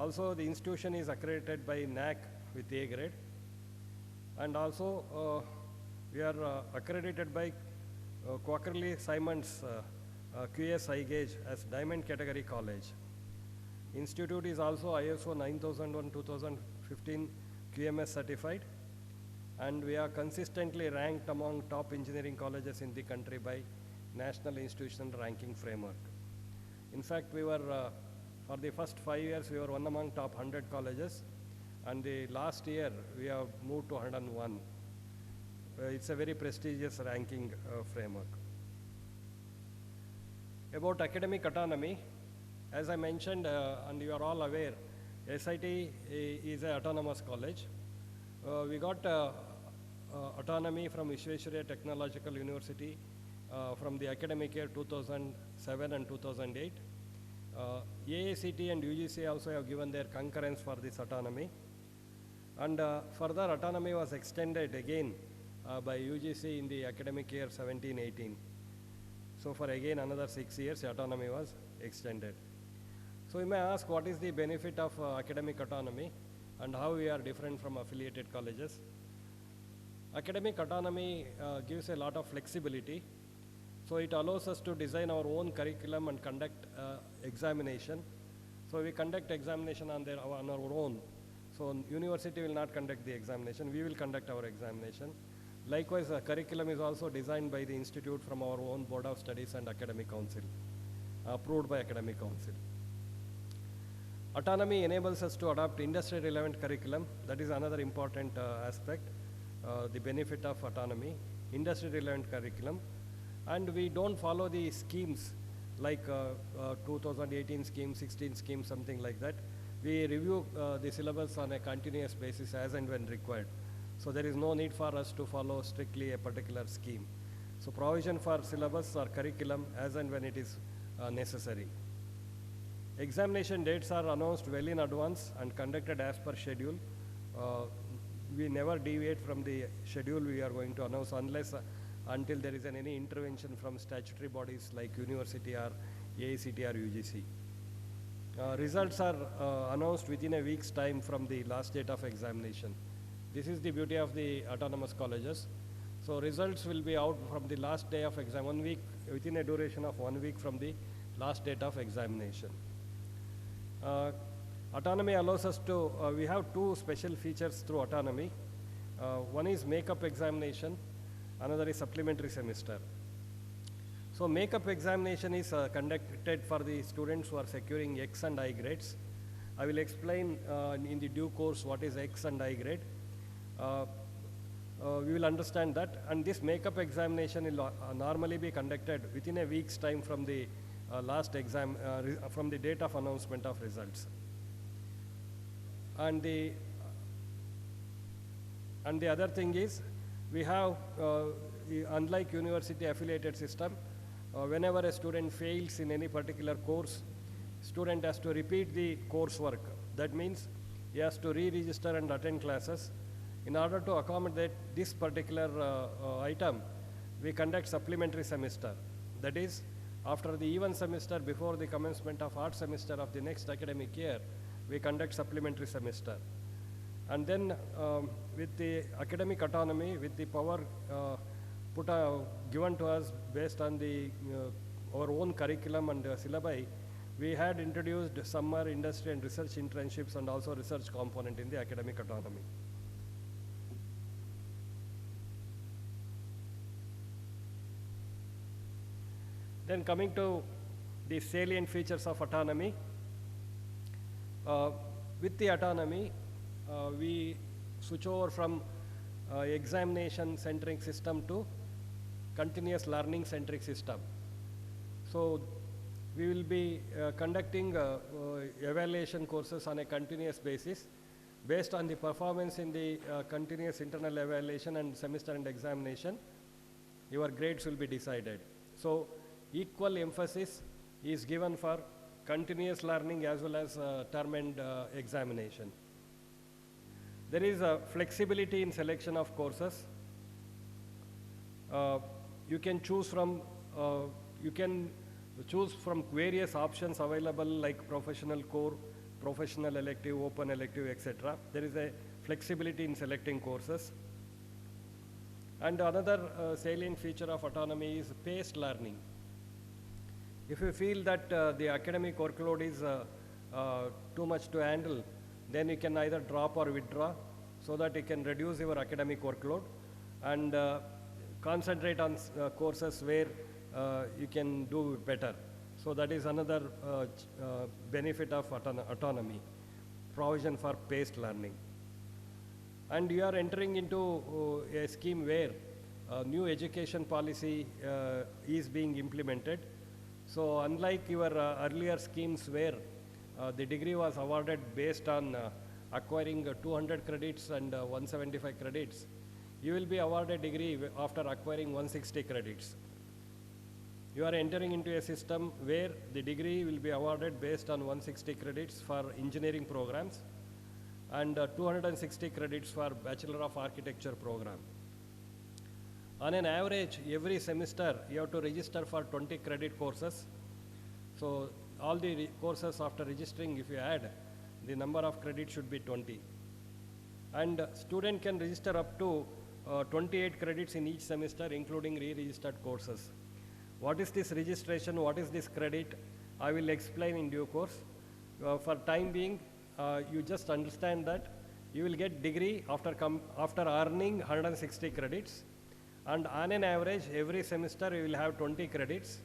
Also, the institution is accredited by NAC with A grade. And also, we are accredited by Quackerly Simons QS High Gauge as Diamond Category College. Institute is also ISO 9001:2015 QMS certified, and we are consistently ranked among top engineering colleges in the country by National Institution Ranking Framework. In fact, we were, for the first 5 years, we were one among top 100 colleges, and the last year, we have moved to 101. It's a very prestigious ranking framework. About academic autonomy, as I mentioned, and you are all aware, SIT is an autonomous college. We got autonomy from Visvesvaraya Technological University from the academic year 2007 and 2008. AICT and UGC also have given their concurrence for this autonomy. And further autonomy was extended again by UGC in the academic year 17-18. So for again another 6 years, autonomy was extended. So you may ask, what is the benefit of academic autonomy and how we are different from affiliated colleges? Academic autonomy gives a lot of flexibility. So it allows us to design our own curriculum and conduct examination. So we conduct examination on our own. So university will not conduct the examination, we will conduct our examination. Likewise, the curriculum is also designed by the institute from our own Board of Studies and Academic Council, approved by Academic Council. Autonomy enables us to adopt industry relevant curriculum. That is another important aspect, the benefit of autonomy, industry relevant curriculum. And we don't follow the schemes like 2018 scheme, 16 scheme, something like that. We review the syllabus on a continuous basis as and when required. So there is no need for us to follow strictly a particular scheme. So provision for syllabus or curriculum as and when it is necessary. Examination dates are announced well in advance and conducted as per schedule. We never deviate from the schedule we are going to announce until there is any intervention from statutory bodies like university or AICT or UGC. Results are announced within a week's time from the last date of examination. This is the beauty of the autonomous colleges. So results will be out from the last day of exam, 1 week, within a duration of 1 week from the last date of examination. Autonomy allows us to, we have two special features through autonomy. One is make-up examination, another is supplementary semester. So make-up examination is conducted for the students who are securing X and I grades. I will explain in the due course what is X and I grade. We will understand that, and this make-up examination will normally be conducted within a week's time from the last exam, from the date of announcement of results. And the other thing is, we have, unlike university affiliated system, whenever a student fails in any particular course, student has to repeat the coursework. That means he has to re-register and attend classes. In order to accommodate this particular item, we conduct supplementary semester. That is, after the even semester before the commencement of odd semester of the next academic year, we conduct supplementary semester. And then with the academic autonomy, with the power given to us based on the our own curriculum and syllabi, we had introduced summer industry and research internships and also research component in the academic autonomy. Then coming to the salient features of autonomy. With the autonomy, we switch over from examination centric system to continuous learning centric system. So we will be conducting evaluation courses on a continuous basis based on the performance in the continuous internal evaluation and semester and examination. Your grades will be decided. So equal emphasis is given for continuous learning as well as term and examination. There is a flexibility in selection of courses. You can choose from various options available like professional core, professional elective, open elective, etc. There is a flexibility in selecting courses. And another salient feature of autonomy is paced learning. If you feel that the academic workload is too much to handle, then you can either drop or withdraw so that you can reduce your academic workload and concentrate on courses where you can do better. So that is another benefit of autonomy, provision for paced learning. And you are entering into a scheme where new education policy is being implemented. So unlike your earlier schemes where the degree was awarded based on acquiring 200 credits and 175 credits, you will be awarded degree after acquiring 160 credits. You are entering into a system where the degree will be awarded based on 160 credits for engineering programs and 260 credits for Bachelor of Architecture program. On an average, every semester you have to register for 20 credit courses. So all the courses after registering, if you add, the number of credits should be 20. And student can register up to 28 credits in each semester, including re-registered courses. What is this registration? What is this credit? I will explain in due course. For time being, you just understand that you will get degree after earning 160 credits, and on an average every semester you will have 20 credits.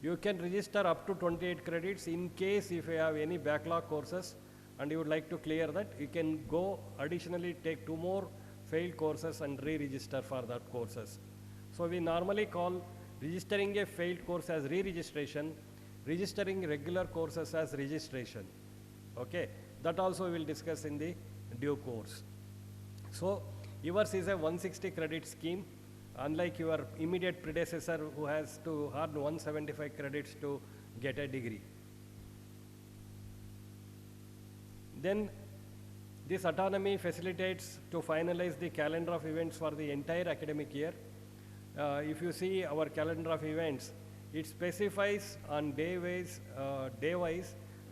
You can register up to 28 credits. In case if you have any backlog courses and you would like to clear that, you can go additionally take 2 more failed courses and re-register for that courses. So we normally call registering a failed course as re-registration, registering regular courses as registration. Okay, that also we will discuss in the due course. So yours is a 160 credit scheme, unlike your immediate predecessor who has to earn 175 credits to get a degree. Then this autonomy facilitates to finalize the calendar of events for the entire academic year. If you see our calendar of events, it specifies on day-wise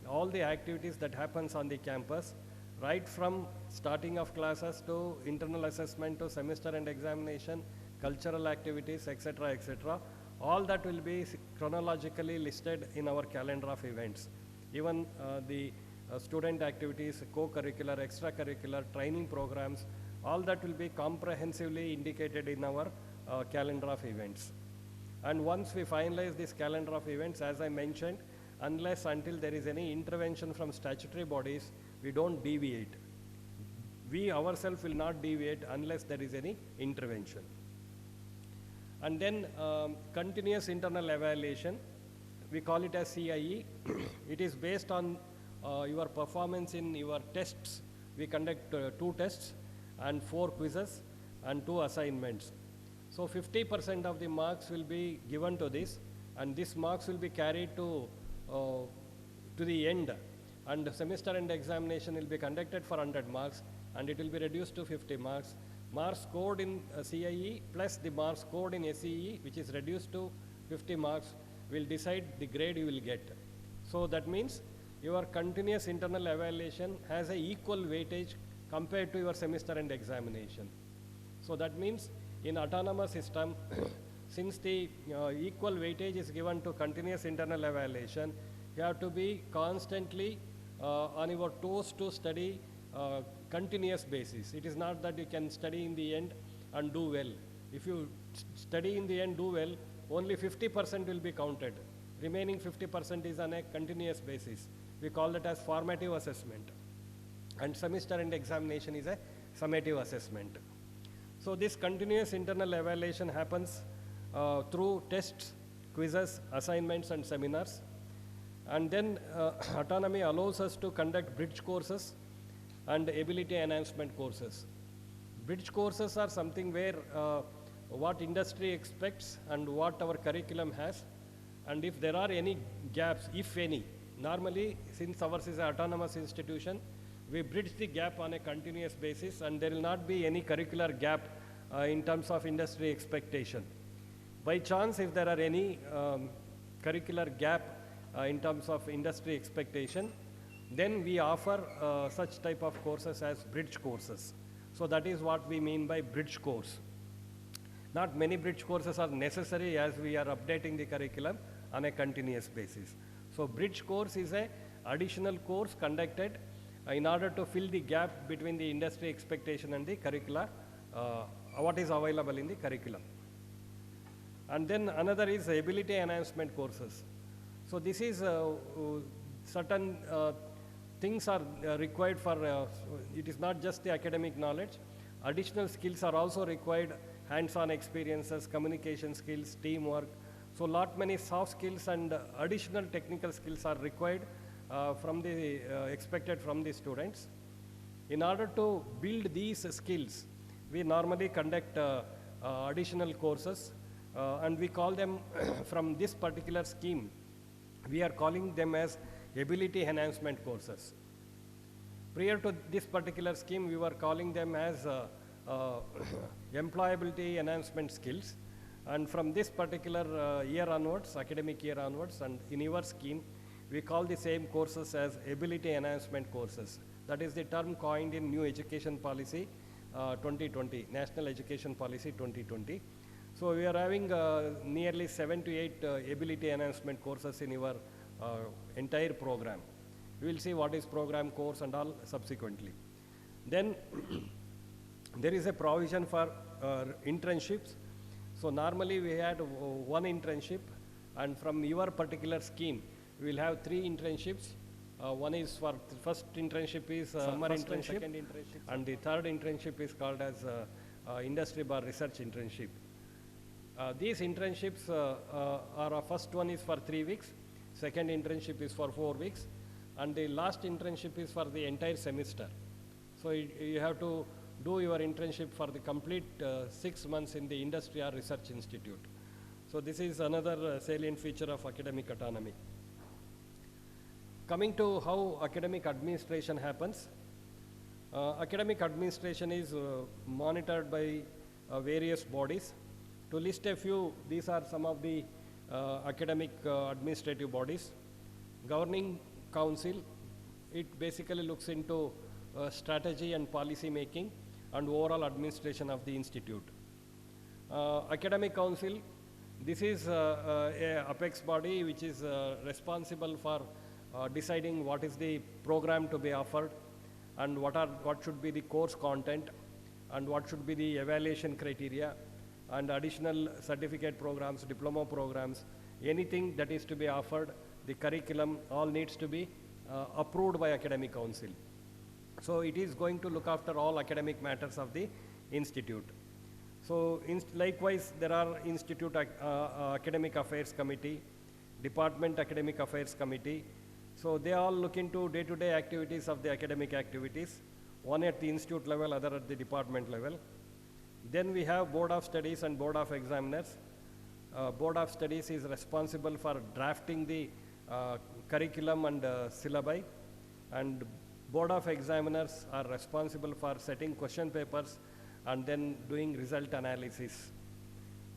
all the activities that happens on the campus, right from starting of classes to internal assessment to semester and examination, cultural activities, etc., etc. All that will be chronologically listed in our calendar of events. Even the student activities, co-curricular, extracurricular, training programs, all that will be comprehensively indicated in our calendar of events. And once we finalize this calendar of events, as I mentioned, unless until there is any intervention from statutory bodies, we don't deviate. We ourselves will not deviate unless there is any intervention. And then continuous internal evaluation, we call it as CIE. It is based on your performance in your tests. We conduct 2 tests and 4 quizzes and 2 assignments. So 50% of the marks will be given to this, and this marks will be carried to the end, and the semester end examination will be conducted for 100 marks, and it will be reduced to 50 marks. Marks scored in CIE plus the marks scored in SEE, which is reduced to 50 marks, will decide the grade you will get. So that means your continuous internal evaluation has an equal weightage compared to your semester end examination. So that means in autonomous system, since the equal weightage is given to continuous internal evaluation, you have to be constantly on your toes to study continuous basis. It is not that you can study in the end and do well. If you study in the end, do well, only 50% will be counted. Remaining 50% is on a continuous basis. We call it as formative assessment. And semester end examination is a summative assessment. So this continuous internal evaluation happens through tests, quizzes, assignments, and seminars. And then autonomy allows us to conduct bridge courses and ability enhancement courses. Bridge courses are something where what industry expects and what our curriculum has, and if there are any gaps, if any. Normally, since ours is an autonomous institution, we bridge the gap on a continuous basis, and there will not be any curricular gap in terms of industry expectation. By chance, if there are any curricular gap in terms of industry expectation, Then we offer such type of courses as bridge courses. So that is what we mean by bridge course. Not many bridge courses are necessary as we are updating the curriculum on a continuous basis. So bridge course is a additional course conducted in order to fill the gap between the industry expectation and the curricula, what is available in the curriculum. And then another is ability enhancement courses. So this is certain things are required for, it is not just the academic knowledge, additional skills are also required, hands-on experiences, communication skills, teamwork. So lot many soft skills and additional technical skills are required from the, expected from the students. In order to build these skills, we normally conduct additional courses and we call them from this particular scheme, we are calling them as ability enhancement courses. Prior to this particular scheme, we were calling them as employability enhancement skills. And from this particular year onwards, academic year onwards, and in your scheme, we call the same courses as ability enhancement courses. That is the term coined in New Education Policy 2020, National Education Policy 2020. So we are having nearly 7 to 8 ability enhancement courses in your entire program. We will see what is program, course and all subsequently. Then there is a provision for internships. So normally we had one internship, and from your particular scheme, we will have 3 internships. One is for the first internship is summer internship, and the third internship is called as industry bar research internship. These internships are first one is for 3 weeks, second internship is for 4 weeks, and the last internship is for the entire semester. So you have to do your internship for the complete 6 months in the industry or research institute. So this is another salient feature of academic autonomy. Coming to how academic administration happens, academic administration is monitored by various bodies. To list a few, these are some of the academic administrative bodies. Governing Council, it basically looks into strategy and policy making and overall administration of the institute. Academic Council, this is a apex body which is responsible for deciding what is the program to be offered and what should be the course content and what should be the evaluation criteria and additional certificate programs, diploma programs, anything that is to be offered, the curriculum, all needs to be approved by Academic Council. So it is going to look after all academic matters of the institute. So likewise, there are Institute Academic Affairs Committee, Department Academic Affairs Committee. So they all look into day-to-day activities of the academic activities, one at the institute level, other at the department level. Then we have Board of Studies and Board of Examiners. Board of Studies is responsible for drafting the curriculum and syllabi, and Board of Examiners are responsible for setting question papers and then doing result analysis.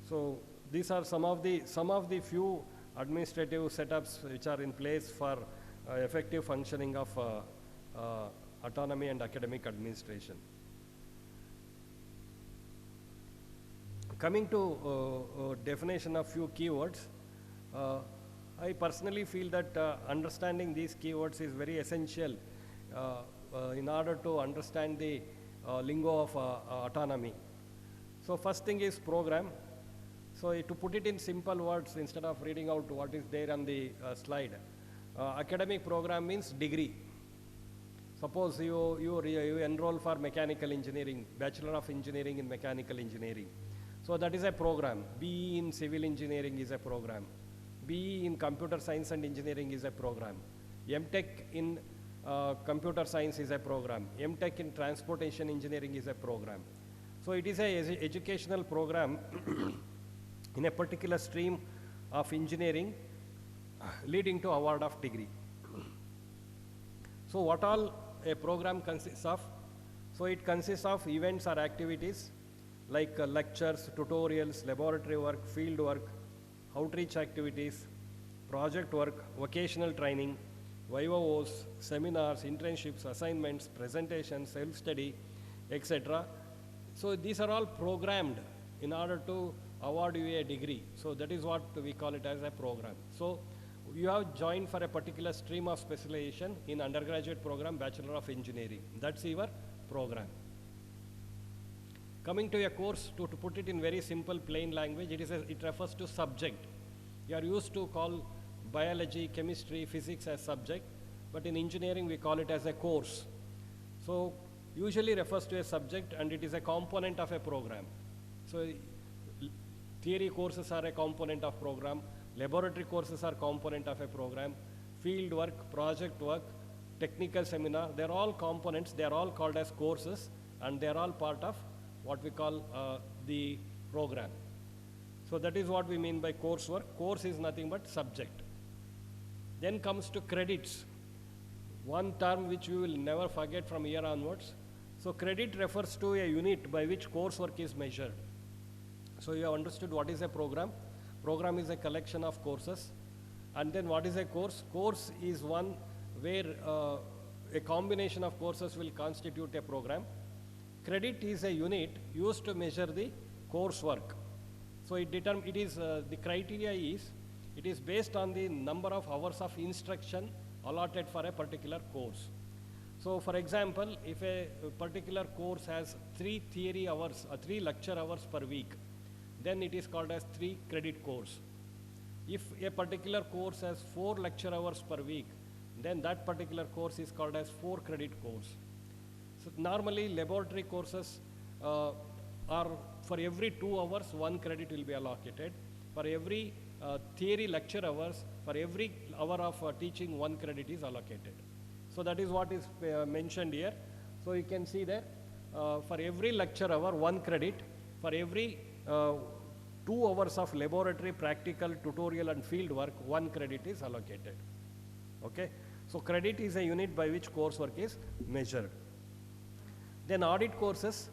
So these are some of the few administrative setups which are in place for effective functioning of autonomy and academic administration. Coming to definition of few keywords, I personally feel that understanding these keywords is very essential in order to understand the lingo of autonomy. So first thing is program. So to put it in simple words, instead of reading out what is there on the slide, academic program means degree. Suppose you enroll for mechanical engineering, Bachelor of Engineering in Mechanical Engineering. So that is a program. BE in Civil Engineering is a program. BE in Computer Science and Engineering is a program. MTech in Computer Science is a program. MTech in Transportation Engineering is a program. So it is an educational program in a particular stream of engineering leading to award of degree. So what all a program consists of? So it consists of events or activities like lectures, tutorials, laboratory work, field work, outreach activities, project work, vocational training, Vivos, seminars, internships, assignments, presentations, self-study, etc. So these are all programmed in order to award you a degree. So that is what we call it as a program. So you have joined for a particular stream of specialization in undergraduate program, Bachelor of Engineering. That's your program. Coming to a course, to put it in very simple plain language, it refers to subject. You are used to call biology, chemistry, physics as subject, but in engineering we call it as a course. So usually refers to a subject and it is a component of a program. So theory courses are a component of program, laboratory courses are component of a program, field work, project work, technical seminar, they're all components, they're all called as courses and they're all part of what we call the program. So that is what we mean by coursework. Course is nothing but subject. Then comes to credits, one term which we will never forget from here onwards. So credit refers to a unit by which coursework is measured. So you have understood what is a program. Program is a collection of courses. And then what is a course? Course is one where a combination of courses will constitute a program. Credit is a unit used to measure the coursework. So the criteria is, it is based on the number of hours of instruction allotted for a particular course. So for example, if a particular course has 3 theory hours, 3 lecture hours per week, then it is called as 3 credit course. If a particular course has 4 lecture hours per week, then that particular course is called as 4 credit course. So normally laboratory courses are for every 2 hours 1 credit will be allocated. For every theory lecture hours, for every hour of teaching 1 credit is allocated. So that is what is mentioned here. So you can see there for every lecture hour 1 credit, for every 2 hours of laboratory, practical, tutorial and field work 1 credit is allocated. Okay? So credit is a unit by which coursework is measured. Then audit courses.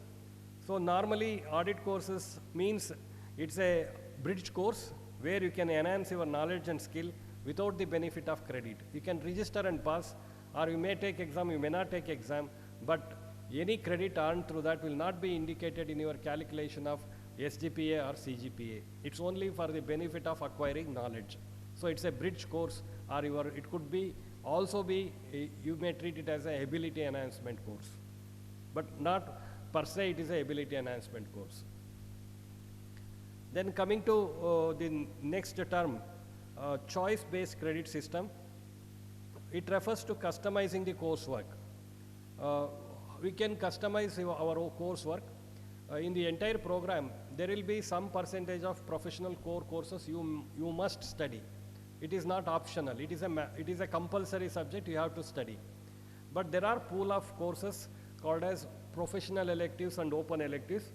So normally audit courses means it's a bridge course where you can enhance your knowledge and skill without the benefit of credit. You can register and pass, or you may take exam, you may not take exam, but any credit earned through that will not be indicated in your calculation of SGPA or CGPA. It's only for the benefit of acquiring knowledge. So it's a bridge course, or it could be also be, you may treat it as an ability enhancement course, but not per se it is a ability enhancement course. Then coming to the next term, choice-based credit system. It refers to customizing the coursework. We can customize our coursework. In the entire program, there will be some percentage of professional core courses you must study. It is not optional. It is a compulsory subject you have to study. But there are pool of courses called as professional electives and open electives.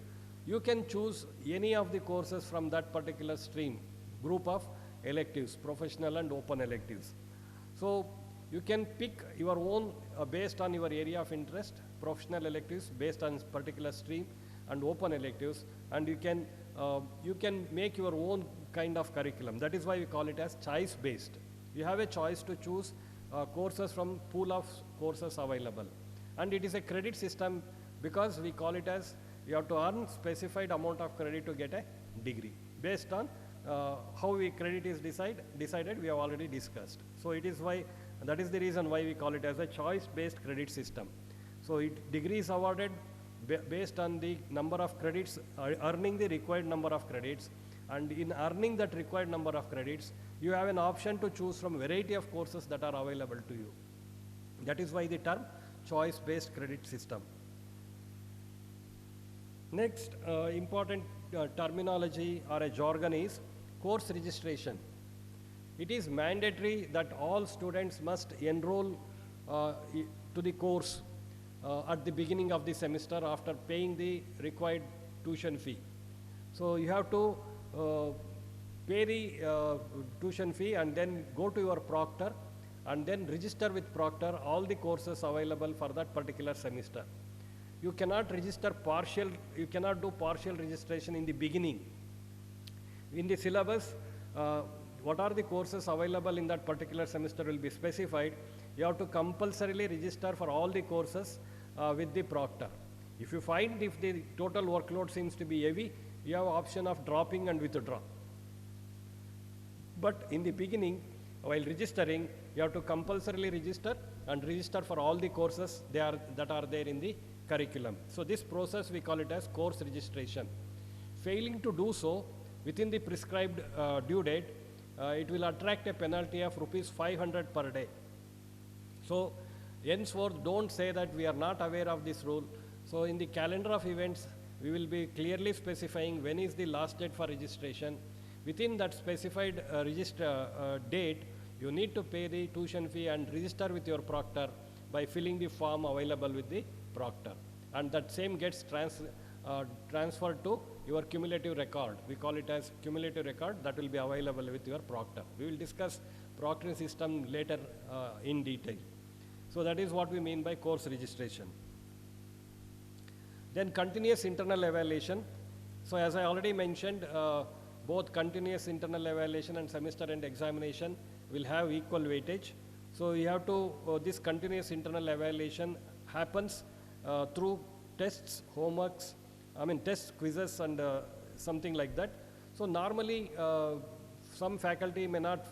You can choose any of the courses from that particular stream, group of electives, professional and open electives. So you can pick your own based on your area of interest, professional electives based on particular stream and open electives, and you can make your own kind of curriculum. That is why we call it as choice based. You have a choice to choose courses from pool of courses available. And it is a credit system because we call it as you have to earn specified amount of credit to get a degree. Based on how credit is decided, we have already discussed. So that is the reason why we call it as a choice-based credit system. So degree is awarded based on the number of credits, earning the required number of credits, and in earning that required number of credits, you have an option to choose from a variety of courses that are available to you. That is why the term choice-based credit system. Next important terminology or a jargon is course registration. It is mandatory that all students must enroll to the course at the beginning of the semester after paying the required tuition fee. So you have to pay the tuition fee and then go to your proctor and then register with proctor all the courses available for that particular semester. You cannot you cannot do partial registration in the beginning. In the syllabus, what are the courses available in that particular semester will be specified. you have to compulsorily register for all the courses with the proctor. If you find if the total workload seems to be heavy, you have option of dropping and withdraw. But in the beginning, while registering, you have to compulsorily register and register for all the courses that are there in the curriculum. So this process we call it as course registration. Failing to do so within the prescribed due date, it will attract a penalty of ₹500 per day. So henceforth, don't say that we are not aware of this rule. So in the calendar of events, we will be clearly specifying when is the last date for registration. Within that specified date, you need to pay the tuition fee and register with your proctor by filling the form available with the proctor. And that same gets transferred to your cumulative record. We call it as cumulative record that will be available with your proctor. We will discuss proctoring system later in detail. So that is what we mean by course registration. Then continuous internal evaluation. So as I already mentioned, both continuous internal evaluation and semester end examination will have equal weightage. So you have to, this continuous internal evaluation happens through tests, homeworks, tests, quizzes and something like that. So normally some faculty may not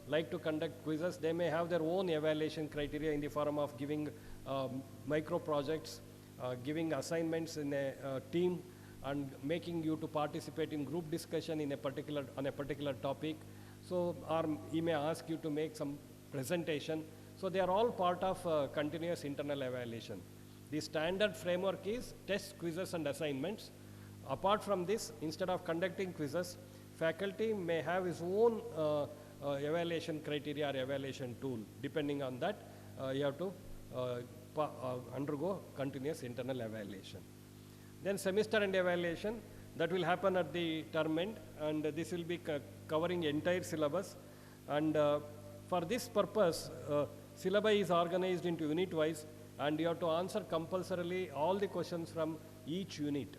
like to conduct quizzes. They may have their own evaluation criteria in the form of giving micro projects, giving assignments in a team, and making you to participate in group discussion on a particular topic. So, or he may ask you to make some presentation. So they are all part of continuous internal evaluation. The standard framework is tests, quizzes and assignments. Apart from this, instead of conducting quizzes, faculty may have his own evaluation criteria or evaluation tool. Depending on that, you have to undergo continuous internal evaluation. Then semester end evaluation, that will happen at the term end, and this will be covering entire syllabus. And for this purpose, syllabi is organized into unit wise, and you have to answer compulsorily all the questions from each unit.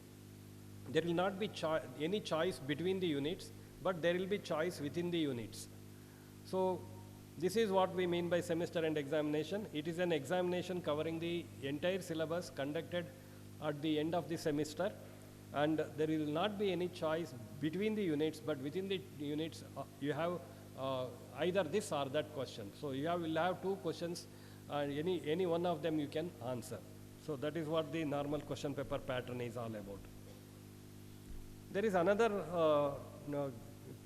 There will not be any choice between the units, but there will be choice within the units. So this is what we mean by semester end examination. It is an examination covering the entire syllabus conducted at the end of the semester, and there will not be any choice between the units, but within the units you have either this or that question. So you will have two questions, and any one of them you can answer. So that is what the normal question paper pattern is all about. There is another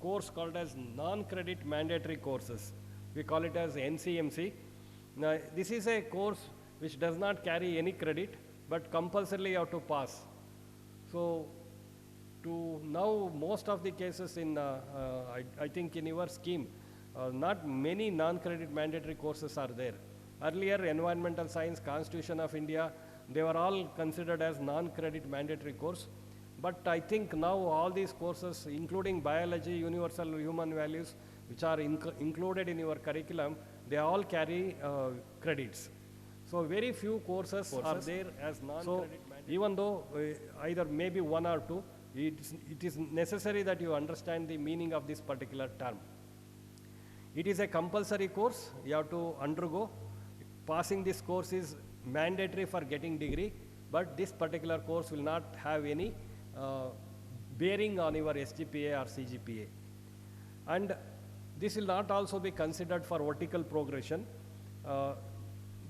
course called as non-credit mandatory courses. We call it as NCMC. Now this is a course which does not carry any credit, but compulsorily you have to pass. So to now most of the cases in, I think in your scheme, not many non-credit mandatory courses are there. Earlier, environmental science, Constitution of India, they were all considered as non-credit mandatory course. But I think now all these courses, including biology, universal human values, which are included in your curriculum, they all carry credits. So very few courses are there as non-credit mandatory. Even though either maybe one or two, it is necessary that you understand the meaning of this particular term. It is a compulsory course you have to undergo. Passing this course is mandatory for getting degree, but this particular course will not have any bearing on your SGPA or CGPA. And this will not also be considered for vertical progression.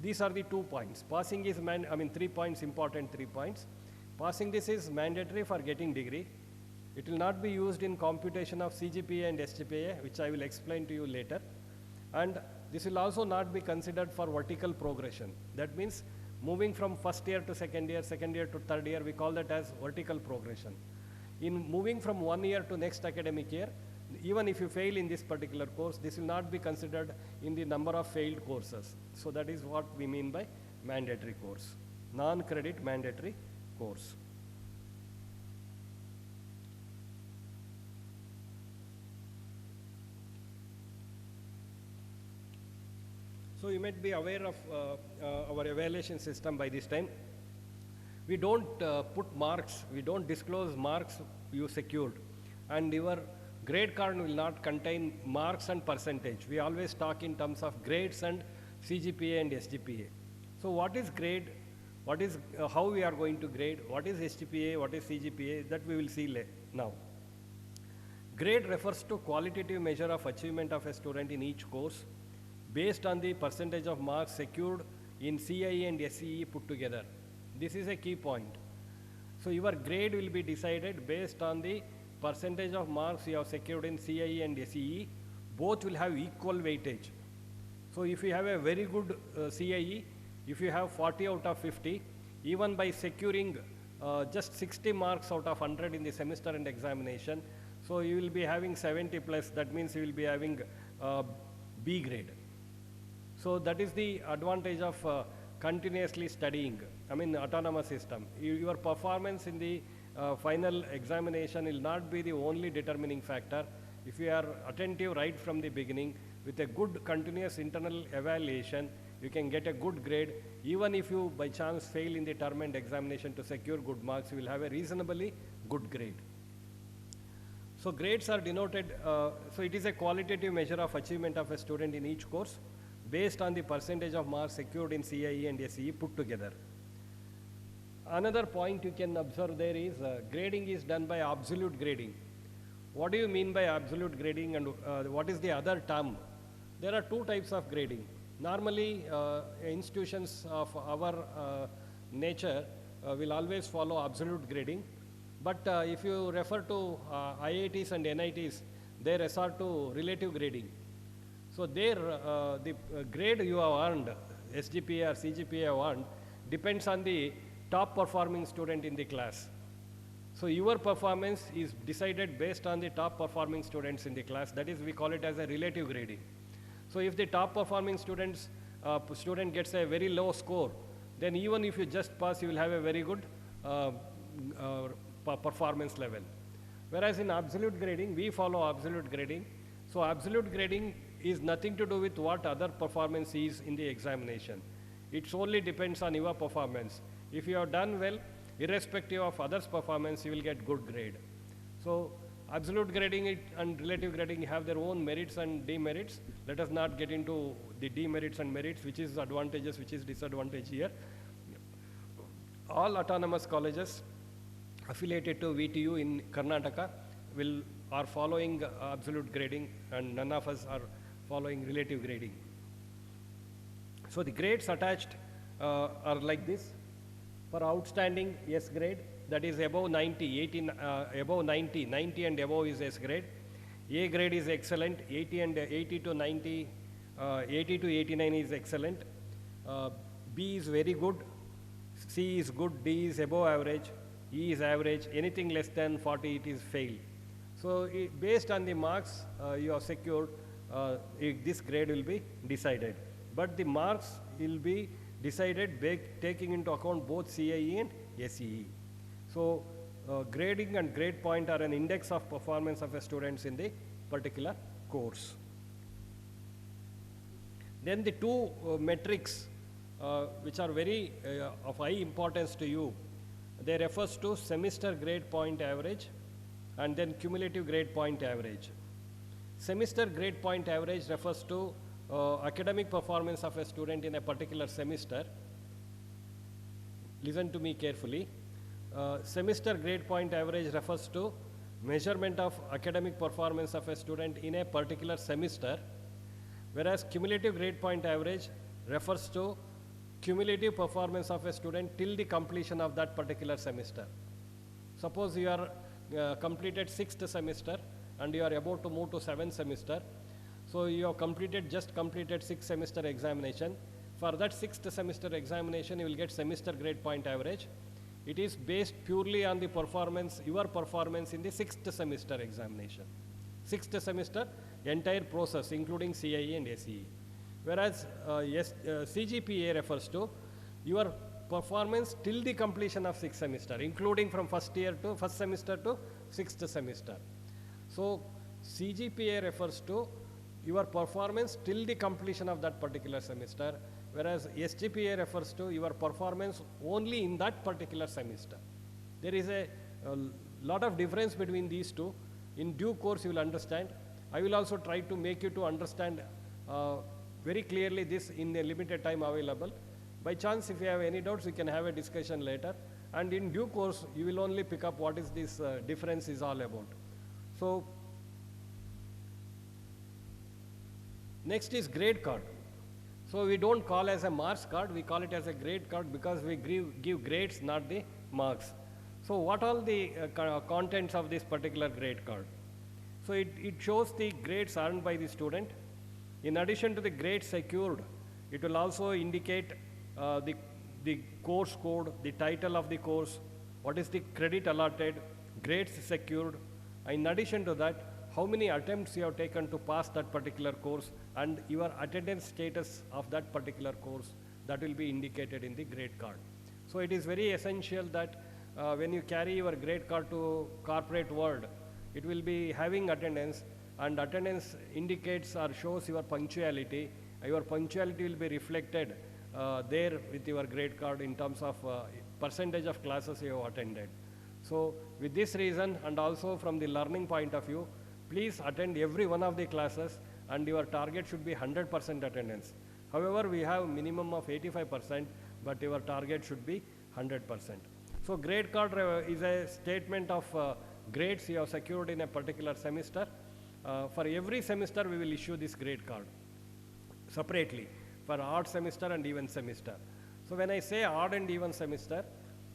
These are the 2 points. Passing is, 3 points, important 3 points. Passing this is mandatory for getting degree. It will not be used in computation of CGPA and SGPA, which I will explain to you later. And this will also not be considered for vertical progression. That means moving from first year to second year to third year, we call that as vertical progression. In moving from 1 year to next academic year, even if you fail in this particular course, this will not be considered in the number of failed courses. So that is what we mean by mandatory course, non-credit mandatory course. So you might be aware of our evaluation system by this time. We don't put marks, we don't disclose marks you secured, and your grade card will not contain marks and percentage. We always talk in terms of grades and CGPA and SGPA. So what is grade? What is, how we are going to grade? What is SGPA? What is CGPA? That we will see now. Grade refers to qualitative measure of achievement of a student in each course based on the percentage of marks secured in CIE and SEE put together. This is a key point. So your grade will be decided based on the percentage of marks you have secured in CIE and SEE. Both will have equal weightage. So if you have a very good CIE, if you have 40 out of 50, even by securing just 60 marks out of 100 in the semester and examination, so you will be having 70 plus, that means you will be having B grade. So that is the advantage of continuously studying, I mean autonomous system. Your performance in the final examination will not be the only determining factor. If you are attentive right from the beginning with a good continuous internal evaluation, you can get a good grade. Even if you by chance fail in the term and examination to secure good marks, you will have a reasonably good grade. So grades are denoted, so it is a qualitative measure of achievement of a student in each course based on the percentage of marks secured in CIE and SEE put together. Another point you can observe there is grading is done by absolute grading. What do you mean by absolute grading, and what is the other term? There are two types of grading. Normally, institutions of our nature will always follow absolute grading. But if you refer to IITs and NITs, they resort to relative grading. So there, the grade you have earned, SGPA or CGPA have earned, depends on the top performing student in the class. So your performance is decided based on the top performing students in the class. That is, we call it as a relative grading. So if the top performing student gets a very low score, then even if you just pass, you will have a very good performance level. Whereas in absolute grading, we follow absolute grading. So absolute grading is nothing to do with what other performance is in the examination. It solely depends on your performance. If you have done well, irrespective of others' performance, you will get good grade. So absolute grading and relative grading have their own merits and demerits. Let us not get into the demerits and merits, which is advantages, which is disadvantage here. All autonomous colleges affiliated to VTU in Karnataka are following absolute grading, and none of us are following relative grading. So the grades attached are like this. For outstanding, S grade, that is above 90, above 90 and above is S grade. A grade is excellent, 80 to 90, 80 to 89 is excellent. B is very good, C is good, D is above average, E is average, anything less than 40 it is fail. So based on the marks you have secured, this grade will be decided. But the marks will be decided taking into account both CIE and SEE. So grading and grade point are an index of performance of a students in the particular course. Then the two metrics which are very of high importance to you, they refers to semester grade point average and then cumulative grade point average. Semester grade point average refers to academic performance of a student in a particular semester. Listen to me carefully. Semester grade point average refers to measurement of academic performance of a student in a particular semester, whereas cumulative grade point average refers to cumulative performance of a student till the completion of that particular semester. Suppose you are completed 6th semester and you are about to move to 7th semester. So you have just completed 6th semester examination. For that 6th semester examination, you will get semester grade point average. It is based purely on the performance, your performance in the 6th semester examination. 6th semester, entire process, including CIE and SEE. Whereas CGPA refers to your performance till the completion of 6th semester, including from first semester to 6th semester. So CGPA refers to your performance till the completion of that particular semester, whereas SGPA refers to your performance only in that particular semester. There is a lot of difference between these two. In due course you will understand. I will also try to make you to understand very clearly this in the limited time available. By chance, if you have any doubts, we can have a discussion later. And in due course, you will only pick up what is this difference is all about. So, next is grade card. So, we don't call as a marks card, we call it as a grade card because we give grades, not the marks. So, what all the contents of this particular grade card? So, it shows the grades earned by the student. In addition to the grades secured, it will also indicate the course code, the title of the course, what is the credit allotted, grades secured. In addition to that, how many attempts you have taken to pass that particular course and your attendance status of that particular course, that will be indicated in the grade card. So it is very essential that when you carry your grade card to corporate world, it will be having attendance, and attendance indicates or shows your punctuality. Your punctuality will be reflected there with your grade card in terms of percentage of classes you have attended. So with this reason, and also from the learning point of view, please attend every one of the classes, and your target should be 100% attendance. However, we have minimum of 85%, but your target should be 100%. So grade card is a statement of grades you have secured in a particular semester. For every semester, we will issue this grade card separately for odd semester and even semester. So when I say odd and even semester,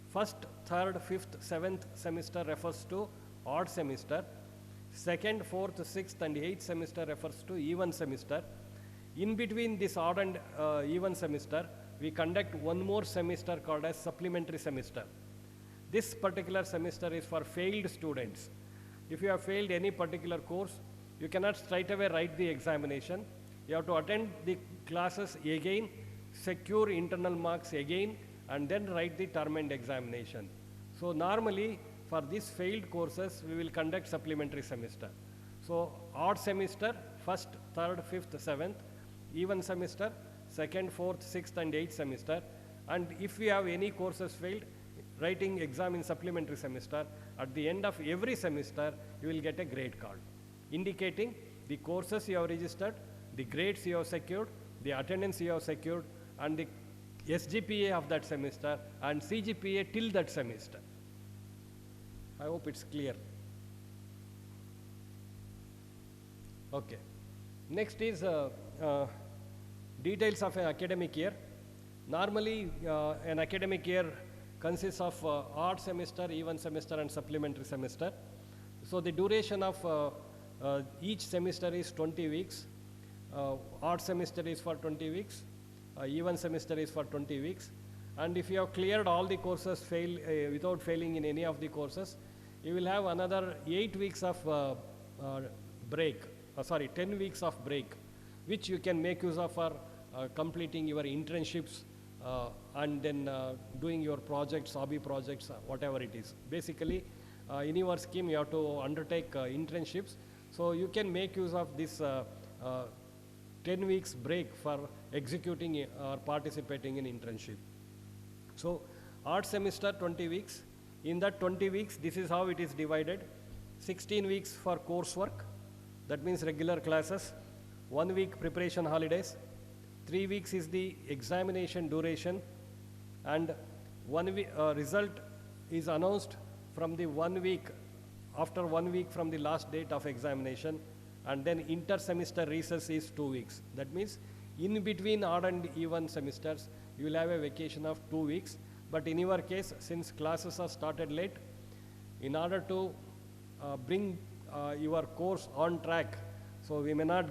first, third, fifth, seventh semester refers to odd semester. Second, fourth, sixth, and eighth semester refers to even semester. In between this odd and even semester, we conduct one more semester called as supplementary semester. This particular semester is for failed students. If you have failed any particular course, you cannot straight away write the examination. You have to attend the classes again, secure internal marks again, and then write the term end examination. So normally, for these failed courses, we will conduct supplementary semester. So odd semester, first, third, fifth, seventh, even semester, second, fourth, sixth, and eighth semester. And if we have any courses failed, writing exam in supplementary semester, at the end of every semester, you will get a grade card, indicating the courses you have registered, the grades you have secured, the attendance you have secured, and the SGPA of that semester, and CGPA till that semester. I hope it's clear. Okay. Next is details of an academic year. Normally, an academic year consists of odd semester, even semester, and supplementary semester. So the duration of each semester is 20 weeks. Odd semester is for 20 weeks. Even semester is for 20 weeks. And if you have cleared all the courses without failing in any of the courses, you will have another 8 weeks of break, 10 weeks of break, which you can make use of for completing your internships and then doing your projects, hobby projects, whatever it is. Basically, in your scheme, you have to undertake internships. So you can make use of this 10 weeks break for executing or participating in internship. So odd semester 20 weeks. In that 20 weeks, this is how it is divided. 16 weeks for coursework, that means regular classes. 1 week preparation holidays. 3 weeks is the examination duration, and 1 week result is announced from the 1 week, after 1 week from the last date of examination, and then inter-semester recess is 2 weeks. That means in between odd and even semesters, you will have a vacation of 2 weeks. But in your case, since classes are started late, in order to bring your course on track, so we may not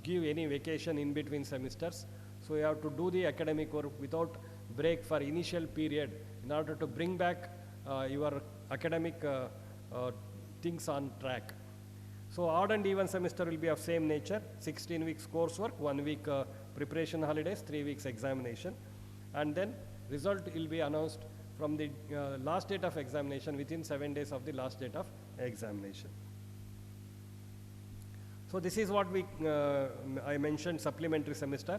give any vacation in between semesters. So you have to do the academic work without break for initial period in order to bring back your academic things on track. So odd and even semester will be of same nature, 16 weeks coursework, 1 week preparation holidays, 3 weeks examination, and then result will be announced from the last date of examination within 7 days of the last date of examination. So this is what I mentioned, supplementary semester.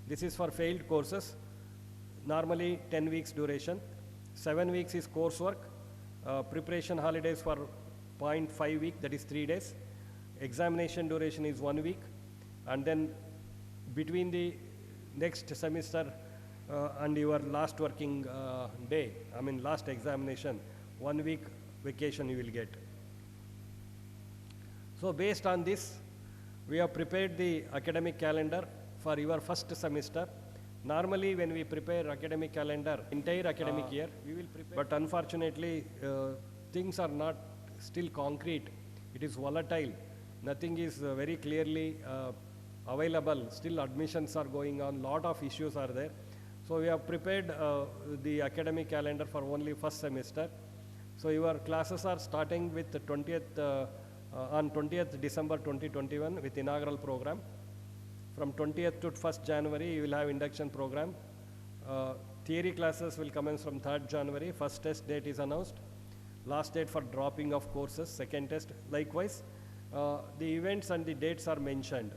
This is for failed courses, normally 10 weeks duration. 7 weeks is coursework, preparation holidays for 0.5 week, that is 3 days. Examination duration is 1 week, and then between the next semester and your last working day, I mean last examination, 1 week vacation you will get. So based on this, we have prepared the academic calendar for your first semester. Normally when we prepare academic calendar, entire academic year, we will prepare, but unfortunately things are not still concrete. It is volatile. Nothing is very clearly available. Still admissions are going on, lot of issues are there. So we have prepared the academic calendar for only first semester. So your classes are starting with the 20th, on 20th December 2021 with inaugural program. From 20th to 1st January, you will have induction program. Theory classes will commence from 3rd January. First test date is announced. Last date for dropping of courses, second test. Likewise, the events and the dates are mentioned.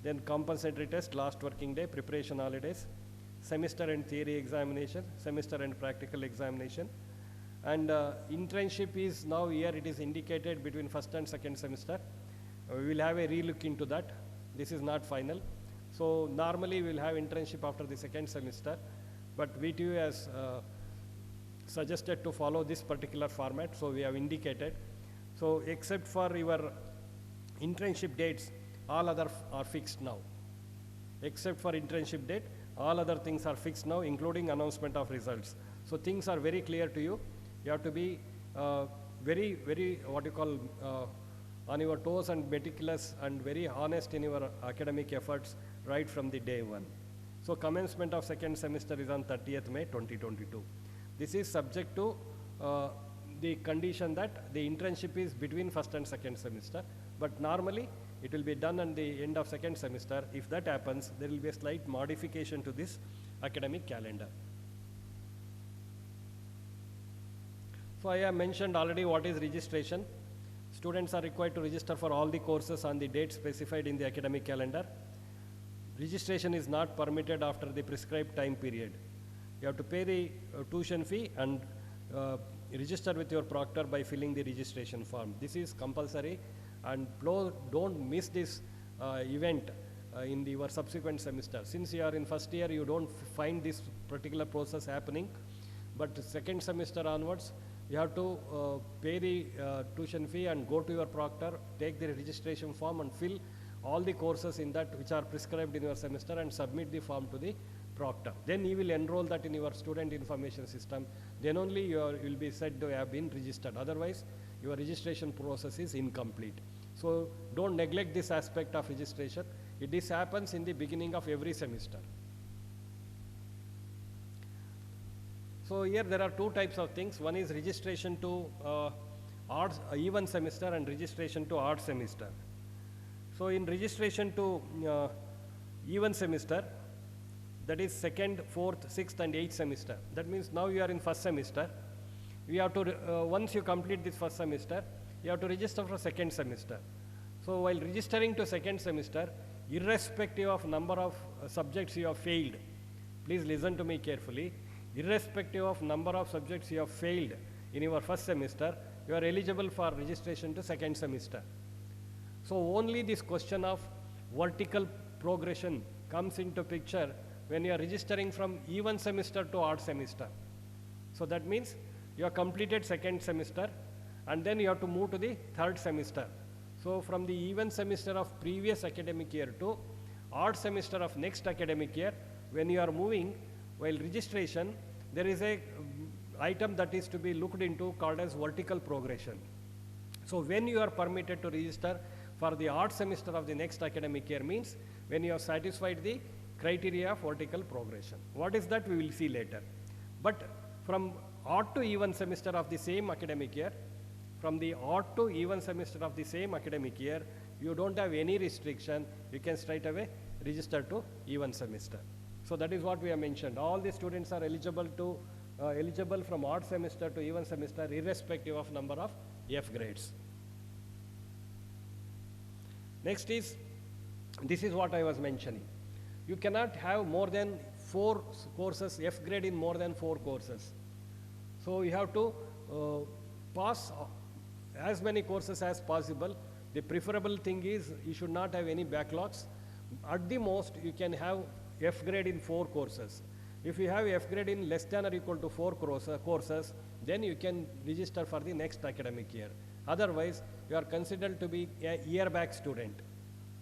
Then compensatory test, last working day, preparation holidays, semester and theory examination, semester and practical examination. And internship is now here, it is indicated between first and second semester. We will have a relook into that. This is not final. So normally we will have internship after the second semester, but VTU has suggested to follow this particular format, so we have indicated. So except for your internship dates, all other are fixed now. Except for internship date, all other things are fixed now, including announcement of results. So things are very clear to you. You have to be very, what you call, on your toes and meticulous and very honest in your academic efforts right from the day one. So commencement of second semester is on 30th May 2022. This is subject to the condition that the internship is between first and second semester, but normally it will be done at the end of second semester. If that happens, there will be a slight modification to this academic calendar. So I have mentioned already what is registration. Students are required to register for all the courses on the date specified in the academic calendar. Registration is not permitted after the prescribed time period. You have to pay the tuition fee and register with your proctor by filling the registration form. This is compulsory, and don't miss this event in your subsequent semester. Since you are in first year, you don't find this particular process happening, but second semester onwards, you have to pay the tuition fee and go to your proctor, take the registration form and fill all the courses in that which are prescribed in your semester and submit the form to the proctor. Then you will enroll that in your student information system. Then only you will be said to have been registered. Otherwise, your registration process is incomplete. So don't neglect this aspect of registration. This happens in the beginning of every semester. So here there are two types of things. One is registration to even semester and registration to odd semester. So in registration to even semester, that is second, fourth, sixth and eighth semester. That means now you are in first semester. You have to, once you complete this first semester, you have to register for second semester. So while registering to second semester, irrespective of number of subjects you have failed, please listen to me carefully, irrespective of number of subjects you have failed in your first semester, you are eligible for registration to second semester. So only this question of vertical progression comes into picture when you are registering from even semester to odd semester. So that means you have completed second semester and then you have to move to the third semester. So from the even semester of previous academic year to odd semester of next academic year, when you are moving, while registration, there is a item that is to be looked into called as vertical progression. So when you are permitted to register for the odd semester of the next academic year means when you have satisfied the criteria of vertical progression. What is that? We will see later. But from odd to even semester of the same academic year, from the odd to even semester of the same academic year, you don't have any restriction. You can straight away register to even semester. So that is what we have mentioned. All the students are eligible from odd semester to even semester irrespective of number of F grades. Next is, this is what I was mentioning. You cannot have more than 4 courses, F grade in more than 4 courses. So you have to pass as many courses as possible. The preferable thing is you should not have any backlogs. At the most, you can have F grade in 4 courses. If you have F grade in less than or equal to 4 courses, then you can register for the next academic year. Otherwise, you are considered to be a year back student.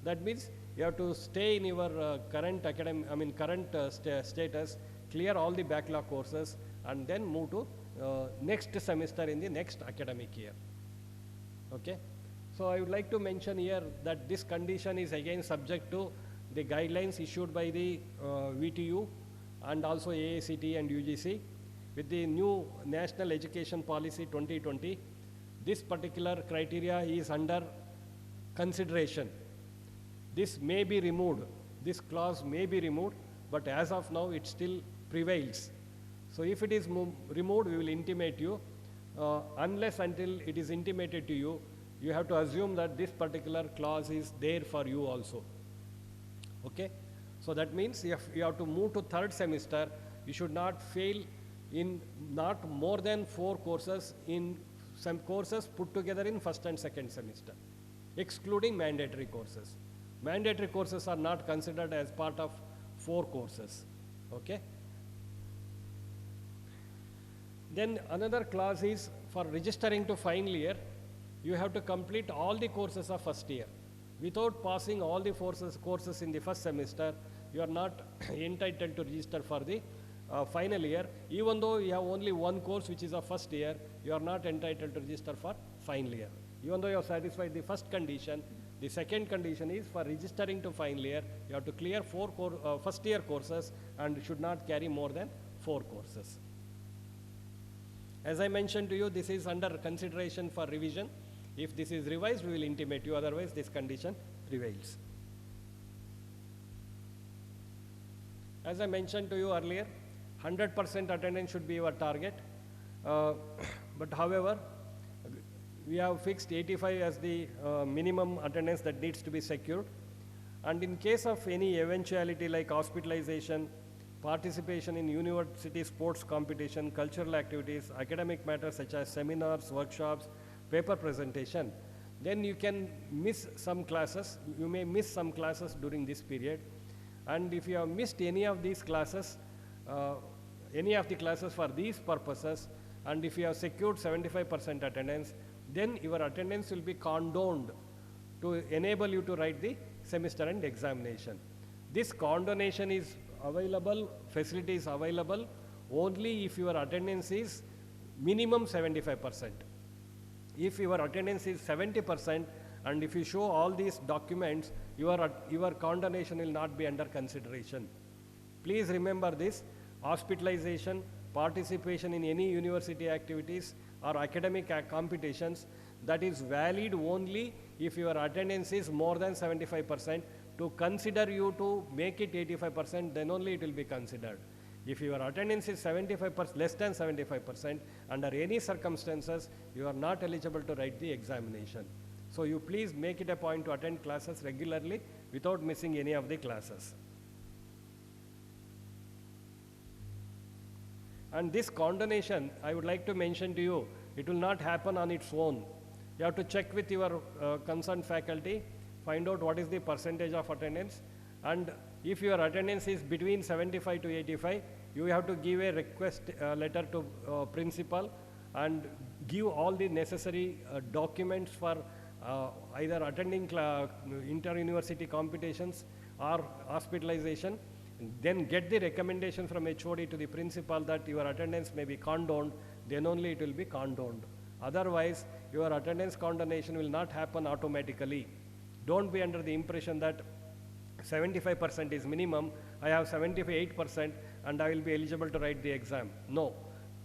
That means you have to stay in your current status, clear all the backlog courses, and then move to next semester in the next academic year. Okay? So I would like to mention here that this condition is again subject to the guidelines issued by the VTU and also AICTE and UGC. With the new National Education Policy 2020, this particular criteria is under consideration. This may be removed, this clause may be removed, but as of now it still prevails. So if it is removed, we will intimate you. Unless until it is intimated to you, you have to assume that this particular clause is there for you also. Okay? So that means if you have to move to third semester, you should not fail in not more than 4 courses in some courses put together in first and second semester, excluding mandatory courses. Mandatory courses are not considered as part of 4 courses. Okay? Then another clause is for registering to final year, you have to complete all the courses of first year. Without passing all the courses in the first semester, you are not entitled to register for the final year. Even though you have only one course which is of first year, you are not entitled to register for final year. Even though you have satisfied the first condition, the second condition is for registering to final year, you have to clear 4 first year courses and should not carry more than 4 courses. As I mentioned to you, this is under consideration for revision. If this is revised, we will intimate you, otherwise this condition prevails. As I mentioned to you earlier, 100% attendance should be your target. But however, we have fixed 85 as the minimum attendance that needs to be secured. And in case of any eventuality like hospitalization, participation in university sports competition, cultural activities, academic matters such as seminars, workshops, paper presentation, then you can miss some classes. You may miss some classes during this period. And if you have missed any of these classes, any of the classes for these purposes, and if you have secured 75% attendance, then your attendance will be condoned to enable you to write the semester end examination. This condonation is available, facility is available only if your attendance is minimum 75%. If your attendance is 70% and if you show all these documents, your condonation will not be under consideration. Please remember this: hospitalization, participation in any university activities or academic competitions, that is valid only if your attendance is more than 75%. To consider you to make it 85%, then only it will be considered. If your attendance is 75%, less than 75%, under any circumstances, you are not eligible to write the examination. So you please make it a point to attend classes regularly without missing any of the classes. And this condonation, I would like to mention to you, it will not happen on its own. You have to check with your concerned faculty, find out what is the percentage of attendance, and if your attendance is between 75 to 85, you have to give a request letter to principal and give all the necessary documents for either attending inter-university competitions or hospitalization. Then get the recommendation from HOD to the principal that your attendance may be condoned, then only it will be condoned. Otherwise, your attendance condonation will not happen automatically. Don't be under the impression that 75% is minimum, I have 78% and I will be eligible to write the exam. No,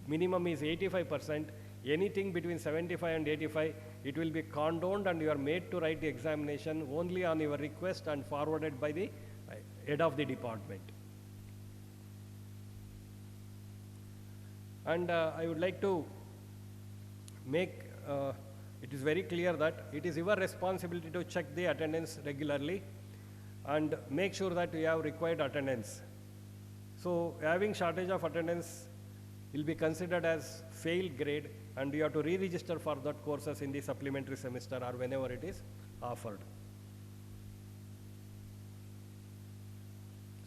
minimum is 85%. Anything between 75 and 85, it will be condoned and you are made to write the examination only on your request and forwarded by the head of the department. And I would like to make it is very clear that it is your responsibility to check the attendance regularly and make sure that you have required attendance. So having shortage of attendance will be considered as failed grade and you have to re-register for that courses in the supplementary semester or whenever it is offered.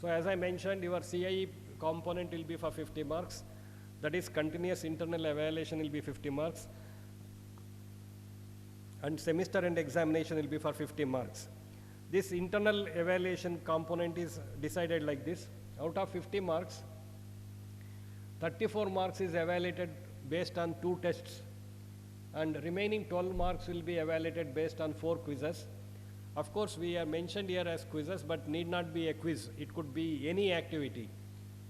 So as I mentioned, your CIE component will be for 50 marks. That is continuous internal evaluation will be 50 marks. And semester end examination will be for 50 marks. This internal evaluation component is decided like this. Out of 50 marks, 34 marks is evaluated based on 2 tests, and remaining 12 marks will be evaluated based on 4 quizzes. Of course, we are mentioned here as quizzes, but need not be a quiz. It could be any activity.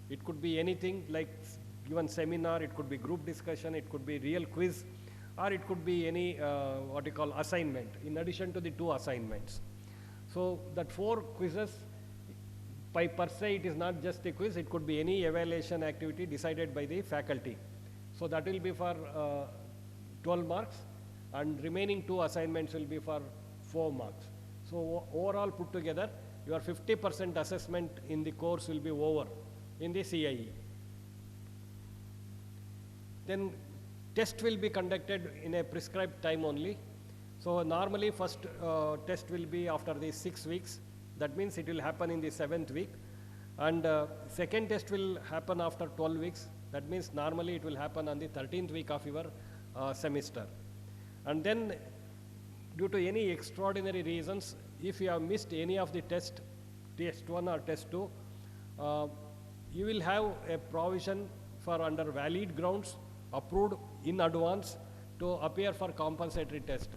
It could be anything like given seminar, it could be group discussion, it could be real quiz, or it could be any what you call assignment, in addition to the 2 assignments. So that 4 quizzes, by per se, it is not just a quiz, it could be any evaluation activity decided by the faculty. So that will be for 12 marks, and remaining 2 assignments will be for 4 marks. So overall put together, your 50% assessment in the course will be over in the CIE. Then test will be conducted in a prescribed time only. So normally first test will be after the 6 weeks. That means it will happen in the 7th week. And second test will happen after 12 weeks. That means normally it will happen on the 13th week of your semester. And then due to any extraordinary reasons, if you have missed any of the test 1 or test 2, you will have a provision for under valid grounds approved in advance to appear for compensatory test.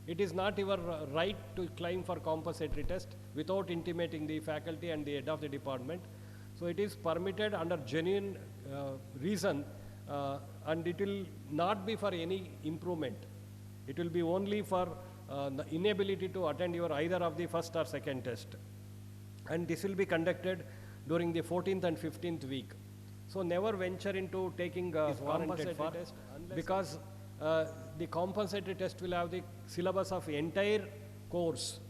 It is not your right to claim for compensatory test without intimating the faculty and the head of the department. So it is permitted under genuine reason, and it will not be for any improvement. It will be only for the inability to attend your either of the first or second test. And this will be conducted during the 14th and 15th week. So never venture into taking compensatory test, because the compensatory test will have the syllabus of entire course,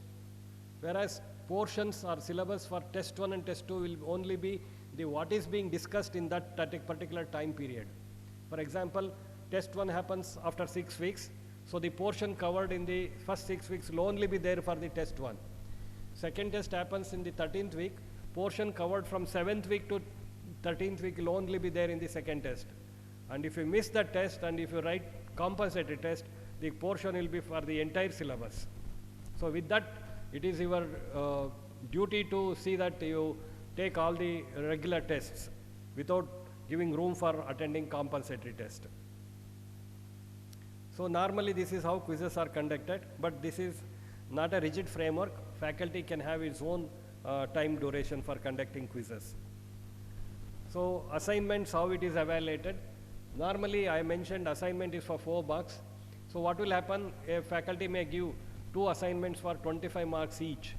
whereas portions or syllabus for test 1 and test 2 will only be the what is being discussed in that particular time period. For example, test 1 happens after 6 weeks, so the portion covered in the first 6 weeks will only be there for the test 1. Second test happens in the 13th week, portion covered from 7th week to 13th week will only be there in the second test. And if you miss that test and if you write compensatory test, the portion will be for the entire syllabus. So with that, it is your duty to see that you take all the regular tests without giving room for attending compensatory test. So normally this is how quizzes are conducted, but this is not a rigid framework. Faculty can have its own time duration for conducting quizzes. So assignments, how it is evaluated. Normally I mentioned assignment is for 4 marks. So what will happen, a faculty may give 2 assignments for 25 marks each.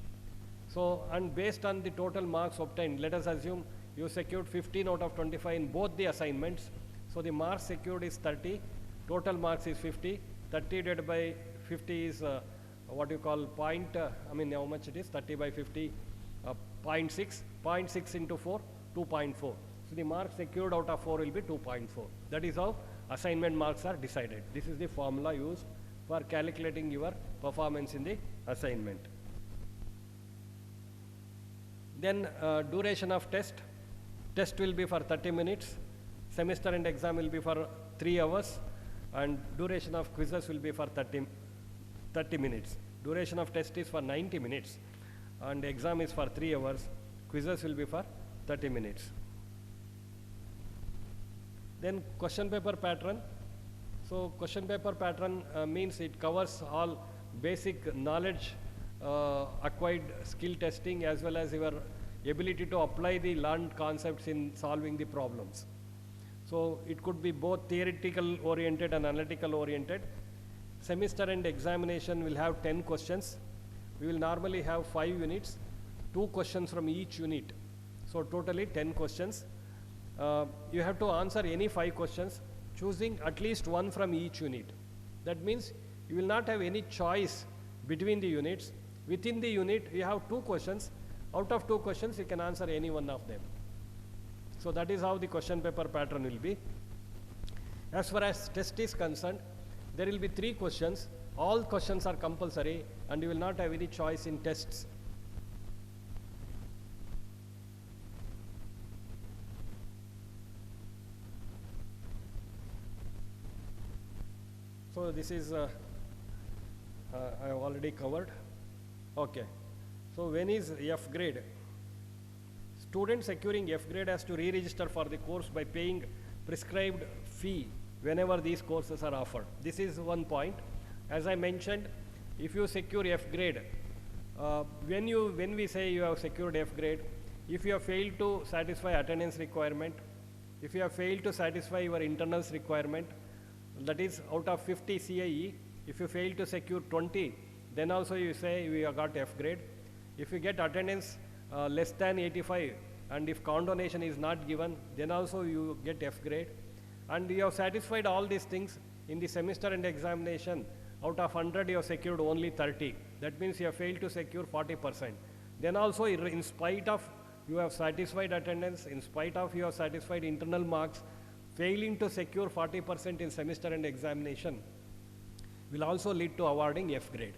So, and based on the total marks obtained, let us assume you secured 15 out of 25 in both the assignments. So the marks secured is 30, total marks is 50, 30 divided by 50 is what you call how much it is, 30 by 50, 0.6, 0.6 into 4, 2.4. So the marks secured out of 4 will be 2.4. That is how assignment marks are decided. This is the formula used for calculating your performance in the assignment. Then duration of test. Test will be for 30 minutes. Semester end exam will be for 3 hours. And duration of quizzes will be for 30 minutes. Duration of test is for 90 minutes. And exam is for 3 hours. Quizzes will be for 30 minutes. Then question paper pattern. So question paper pattern means it covers all basic knowledge, acquired skill testing, as well as your ability to apply the learned concepts in solving the problems. So it could be both theoretical oriented and analytical oriented. Semester end examination will have 10 questions. We will normally have 5 units, 2 questions from each unit. So totally 10 questions. You have to answer any 5 questions, choosing at least 1 from each unit. That means you will not have any choice between the units. Within the unit, you have 2 questions. Out of 2 questions, you can answer any one of them. So that is how the question paper pattern will be. As far as test is concerned, there will be 3 questions. All questions are compulsory, and you will not have any choice in tests. So this is, I have already covered. Okay. So when is F grade? Student securing F grade has to re-register for the course by paying prescribed fee whenever these courses are offered. This is one point. As I mentioned, if you secure F grade, when we say you have secured F grade, if you have failed to satisfy attendance requirement, if you have failed to satisfy your internals requirement, that is out of 50 CIE, if you fail to secure 20, then also you say we have got F grade. If you get attendance less than 85 and if condonation is not given, then also you get F grade. And you have satisfied all these things in the semester end examination. Out of 100 you have secured only 30. That means you have failed to secure 40%. Then also in spite of you have satisfied attendance, in spite of you have satisfied internal marks, failing to secure 40% in semester end examination will also lead to awarding F grade.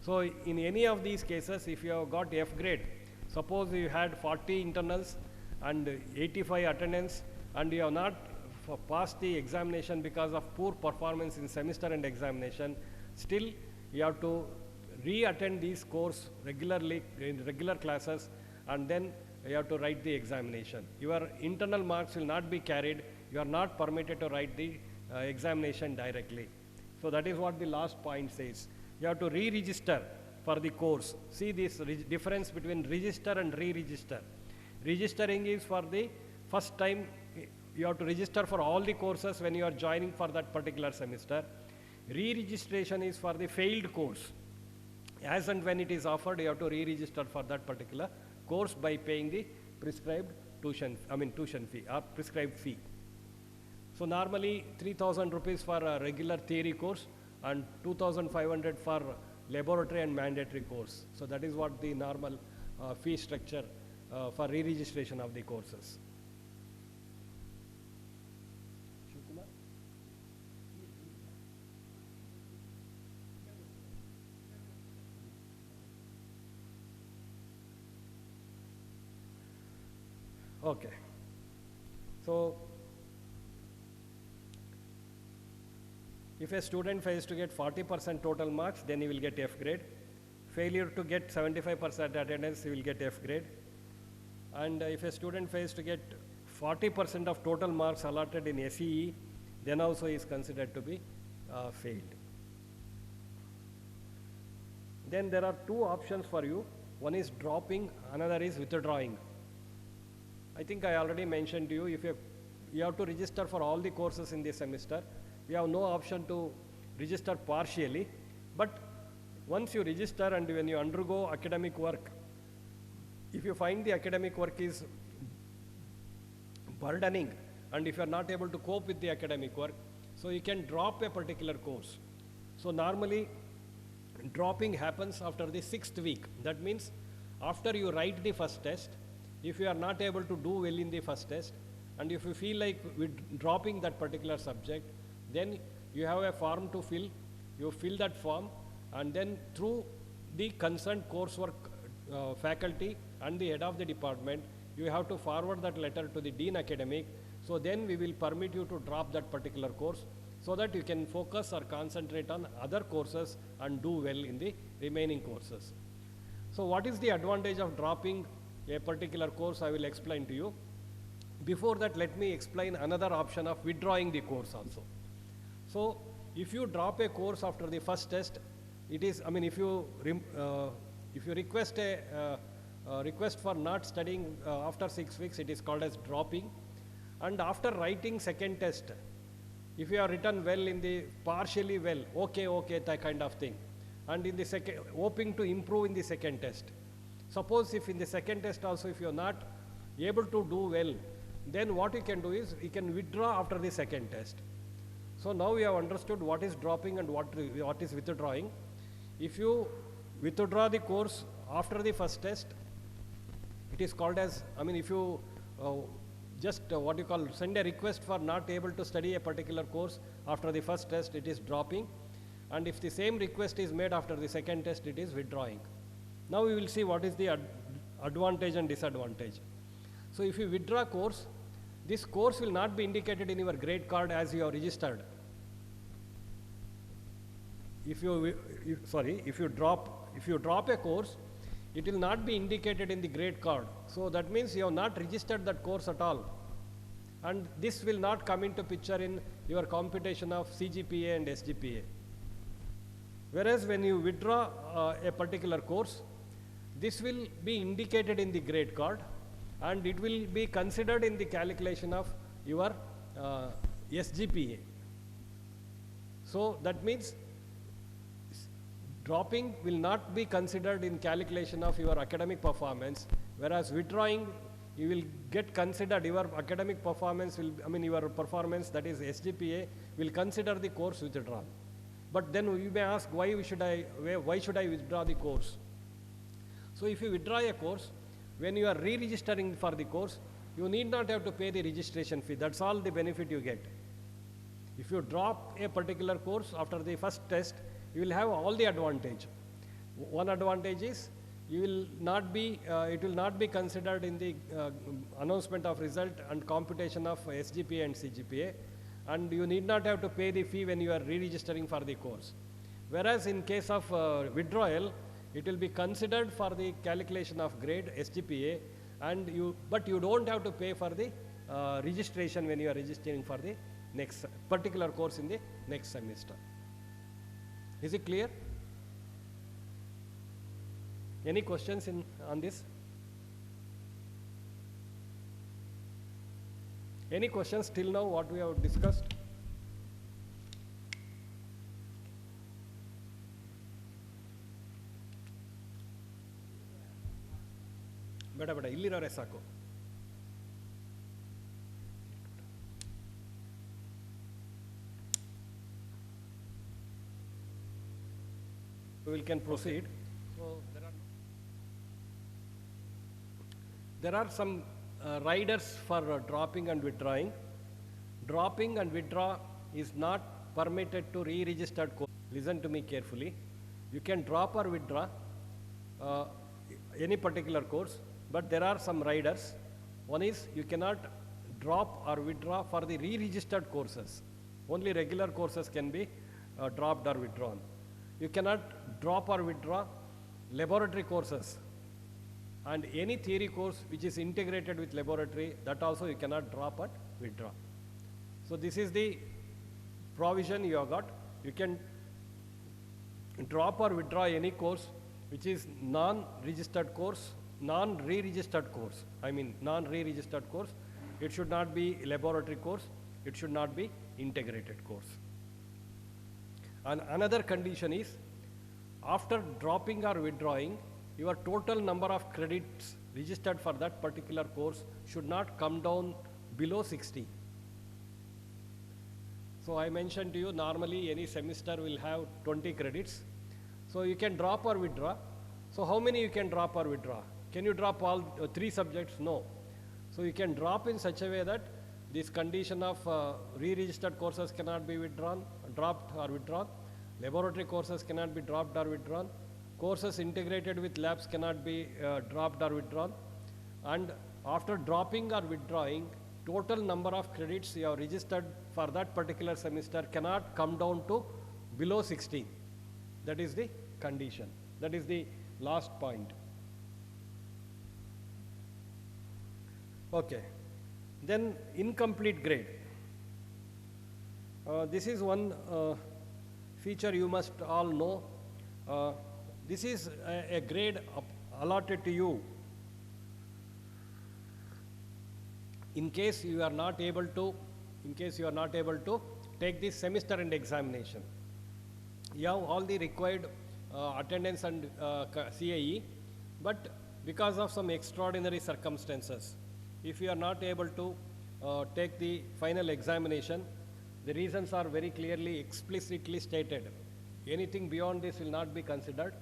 So in any of these cases, if you have got F grade, suppose you had 40 internals and 85 attendance and you have not passed the examination because of poor performance in semester end examination, still you have to re-attend these course regularly in regular classes and then you have to write the examination. Your internal marks will not be carried, you are not permitted to write the examination directly. So that is what the last point says. You have to re-register for the course. See this difference between register and re-register. Registering is for the first time, you have to register for all the courses when you are joining for that particular semester. Re-registration is for the failed course. As and when it is offered, you have to re-register for that particular course by paying the prescribed tuition fee or prescribed fee. So normally 3,000 rupees for a regular theory course and 2,500 for laboratory and mandatory course. So that is what the normal fee structure for re-registration of the courses. Okay. So if a student fails to get 40% total marks, then he will get F grade. Failure to get 75% attendance, he will get F grade. And if a student fails to get 40% of total marks allotted in SEE, then also is considered to be failed. Then there are two options for you. One is dropping, another is withdrawing. I think I already mentioned to you, if you have to register for all the courses in this semester, we have no option to register partially, but once you register and when you undergo academic work, if you find the academic work is burdening and if you are not able to cope with the academic work, so you can drop a particular course. So normally dropping happens after the 6th week. That means after you write the first test, if you are not able to do well in the first test and if you feel like dropping that particular subject, then you have a form to fill, you fill that form and then through the concerned coursework faculty and the head of the department, you have to forward that letter to the Dean Academic. So then we will permit you to drop that particular course so that you can focus or concentrate on other courses and do well in the remaining courses. So what is the advantage of dropping a particular course? I will explain to you. Before that, let me explain another option of withdrawing the course also. So if you drop a course after the first test, it is, if you request a request for not studying after 6 weeks, it is called as dropping. And after writing second test, if you have written well in the partially well, okay, that kind of thing, and in the second, hoping to improve in the second test. Suppose if in the second test also, if you are not able to do well, then what you can do is you can withdraw after the second test. So now we have understood what is dropping and what is withdrawing. If you withdraw the course after the first test, it is called as, if you send a request for not able to study a particular course after the first test, it is dropping. And if the same request is made after the second test, it is withdrawing. Now we will see what is the advantage and disadvantage. So if you withdraw course, this course will not be indicated in your grade card as you are registered. if you drop a course, it will not be indicated in the grade card. So that means you have not registered that course at all, and this will not come into picture in your computation of CGPA and SGPA. Whereas when you withdraw a particular course, this will be indicated in the grade card, and it will be considered in the calculation of your SGPA. So that means dropping will not be considered in calculation of your academic performance, whereas withdrawing, you will get considered your academic performance will, your performance, that is SGPA, will consider the course withdrawn. But then you may ask, why should I withdraw the course? So if you withdraw a course, when you are re-registering for the course, you need not have to pay the registration fee. That's all the benefit you get. If you drop a particular course after the first test, you will have all the advantage. One advantage is you will not be, it will not be considered in the announcement of result and computation of SGPA and CGPA, and you need not have to pay the fee when you are re-registering for the course. Whereas in case of withdrawal, it will be considered for the calculation of grade SGPA, but you don't have to pay for the registration when you are registering for the next particular course in the next semester. Is it clear? Any questions on this? Any questions till now what we have discussed? ಬೇಡ ಬೇಡ ಇಲ್ಲಿರೋರೆ ಸಾಕು. We can proceed. So there are some riders for dropping and withdrawing. Dropping and withdraw is not permitted to re-registered course. Listen to me carefully. You can drop or withdraw any particular course, but there are some riders. One is you cannot drop or withdraw for the re-registered courses. Only regular courses can be dropped or withdrawn. You cannot drop or withdraw laboratory courses, and any theory course which is integrated with laboratory, that also you cannot drop or withdraw. So this is the provision you have got. You can drop or withdraw any course which is non-registered course, non-re-registered course. Non-re-registered course. It should not be laboratory course. It should not be integrated course. And another condition is, after dropping or withdrawing, your total number of credits registered for that particular course should not come down below 60. So I mentioned to you, normally any semester will have 20 credits. So you can drop or withdraw. So how many you can drop or withdraw? Can you drop all 3 subjects? No. So you can drop in such a way that this condition of re-registered courses cannot be dropped or withdrawn. Laboratory courses cannot be dropped or withdrawn. Courses integrated with labs cannot be dropped or withdrawn. And after dropping or withdrawing, total number of credits you have registered for that particular semester cannot come down to below 16. That is the condition. That is the last point. Okay. Then incomplete grade. This is one feature you must all know. This is a grade allotted to you in case you are not able to take this semester end examination. You have all the required attendance and CAE, but because of some extraordinary circumstances, if you are not able to take the final examination, the reasons are very clearly, explicitly stated. Anything beyond this will not be considered.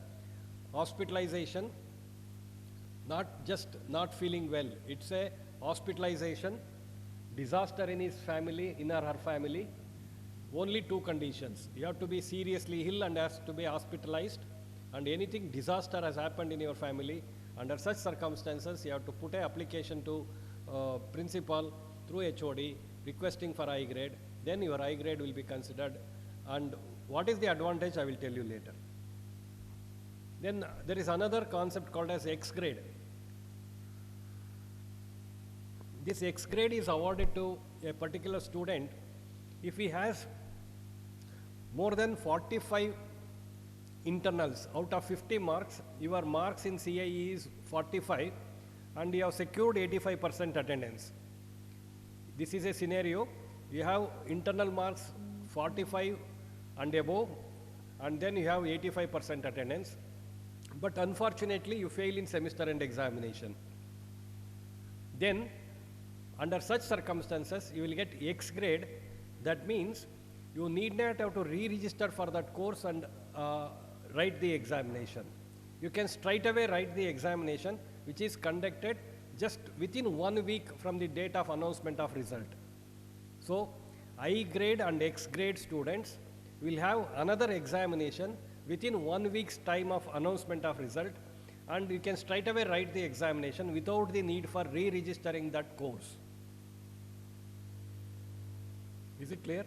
Hospitalization, not just not feeling well, it's a hospitalization, disaster in his family, in or her family. Only 2 conditions. You have to be seriously ill and has to be hospitalized, and anything disaster has happened in your family. Under such circumstances, you have to put an application to principal through HOD requesting for I grade. Then your I grade will be considered, and What is the advantage? I will tell you later. Then there is another concept called as X grade. This X grade is awarded to a particular student if he has more than 45 internals. Out of 50 marks, your marks in CIE is 45 and you have secured 85% attendance. This is a scenario. You have internal marks 45 and above, and then you have 85% attendance. But unfortunately, you fail in semester end examination. Then, under such circumstances, you will get X grade. That means you need not have to re-register for that course and write the examination. You can straight away write the examination, which is conducted just within 1 week from the date of announcement of result. So, I grade and X grade students will have another examination within 1 week's time of announcement of result, and you can straight away write the examination without the need for re-registering that course. Is it clear?